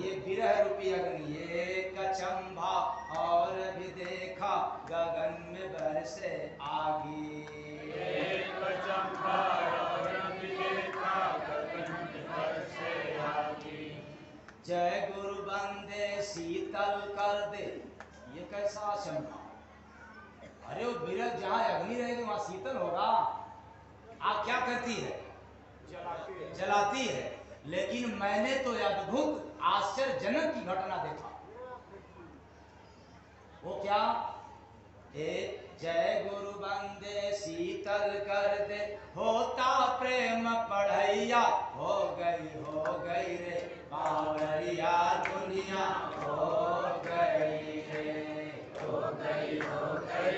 ये विरह रूपी अग्नि। एक चंबा और भी देखा, गगन में बरसे आगी। एक चंबा और भी देखा, गगन में बरसे आगी। जय गुरु बंदे शीतल कर दे, ये कैसा आशंका? अरे वो विरह जहाँ अग्नि रहेगी वहां शीतल होगा। आग क्या करती है? जलाती है। लेकिन मैंने तो अद्भुत आश्चर्यजनक की घटना देखा। वो क्या? जय गुरु बंदे शीतल कर दे, होता प्रेम पढ़ैया, हो गई रे बावरिया दुनिया, हो गई रे, हो गई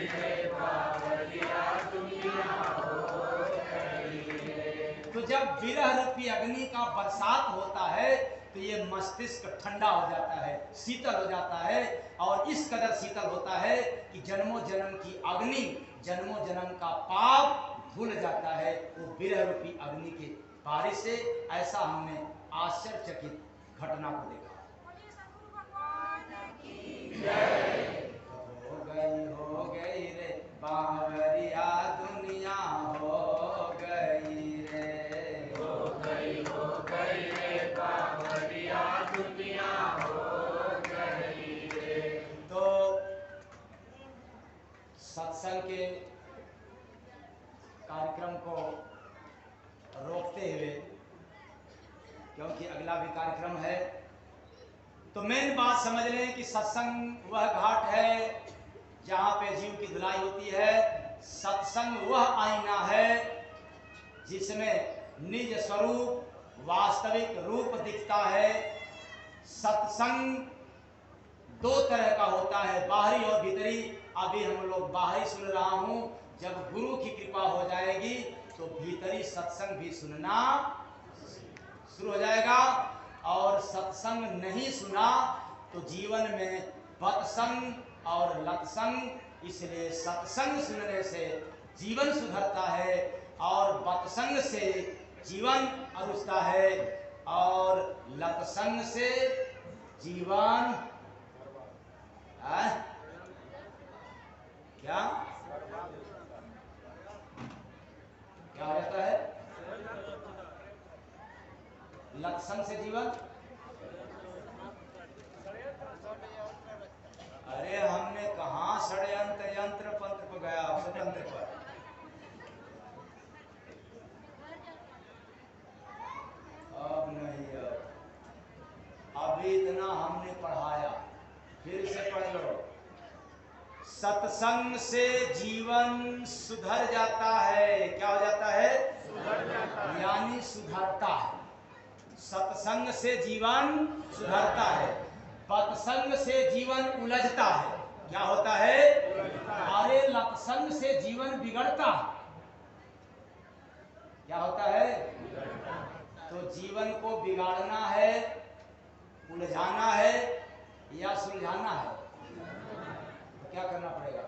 रे बावरिया दुनिया, हो गई रे। तो जब विरह रूपी अग्नि का बरसात होता है तो ये मस्तिष्क ठंडा हो जाता है, शीतल हो जाता है। और इस कदर शीतल होता है कि जन्मों जन्म की अग्नि, जन्मों जन्म का पाप धुल जाता है वो विरह रूपी अग्नि के बारिश से। ऐसा हमने आश्चर्यचकित घटना को देखा। हो गई रे बावरिया दुनिया, हो गई रे, हो गई रे बावरिया दुनिया, हो गई रे। तो सत्संग के कार्यक्रम को रोकते हुए, क्योंकि अगला भी कार्यक्रम है, तो मेन बात समझ लें कि सत्संग वह घाट है जहाँ पे जीव की धुलाई होती है। सत्संग वह आईना है जिसमें निज स्वरूप वास्तविक रूप दिखता है। सत्संग दो तरह का होता है, बाहरी और भीतरी। अभी हम लोग बाहरी सुन रहा हूं, जब गुरु की कृपा हो जाएगी तो भीतरी सत्संग भी सुनना शुरू हो जाएगा। और सत्संग नहीं सुना तो जीवन में बतसंग और लतसंग, इसलिए सत्संग सुनने से जीवन सुधरता है और बतसंग से जीवन अरुचता है और लतसंग से जीवन क्या क्या हो जाता है? लतसंग से जीवन, अरे हमने कहा षड्यंत्र यंत्र पंत्र पर गया, स्वतंत्र पर। अब नहीं, अभी इतना हमने पढ़ाया, फिर से पढ़ लो। सत्संग से जीवन सुधर जाता है। क्या हो जाता है? सुधर जाता है, यानी सुधरता है। सत्संग से जीवन सुधरता है, बतसंग से जीवन उलझता है। क्या होता है? अरे लतसंग से जीवन बिगड़ता है। क्या होता है? तो जीवन को बिगाड़ना है, उलझाना है या सुलझाना है? तो क्या करना पड़ेगा?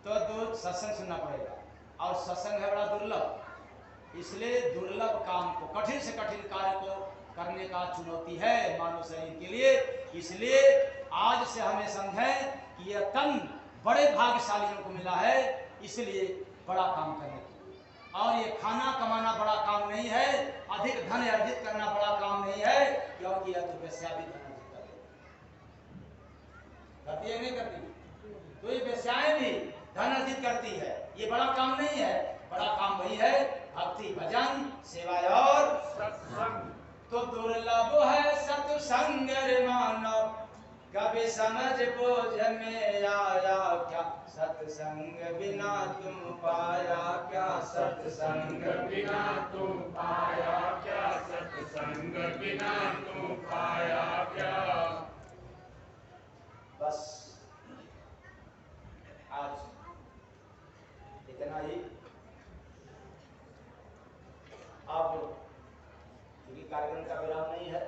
तो सत्संग सुनना पड़ेगा। और सत्संग है बड़ा दुर्लभ, इसलिए दुर्लभ काम को, कठिन से कठिन कार्य को करने का चुनौती है मानव शरीर के लिए। इसलिए आज से हमें समझें कि यह तन बड़े भाग्यशालियों को मिला है, इसलिए बड़ा काम करने की। और ये खाना कमाना बड़ा काम नहीं है, अधिक धन अर्जित करना बड़ा काम नहीं है, क्योंकि यह तो वेश्या भी धन अर्जित करती है, नहीं करती? तो ये वेश्याएं भी धन अर्जित करती है, ये बड़ा काम नहीं है। बड़ा काम वही है भक्ति, भजन, सेवा और सत्संग। तो दुर्लभ है सत्संग रे मानव, कभी समझ बोझ में आया क्या? सत्संग बिना तुम पाया क्या? सत्संग बिना तुम पाया क्या? सत्संग बिना तुम पाया क्या? बस आज इतना ही। अब क्योंकि कार्यक्रम का विराम नहीं है,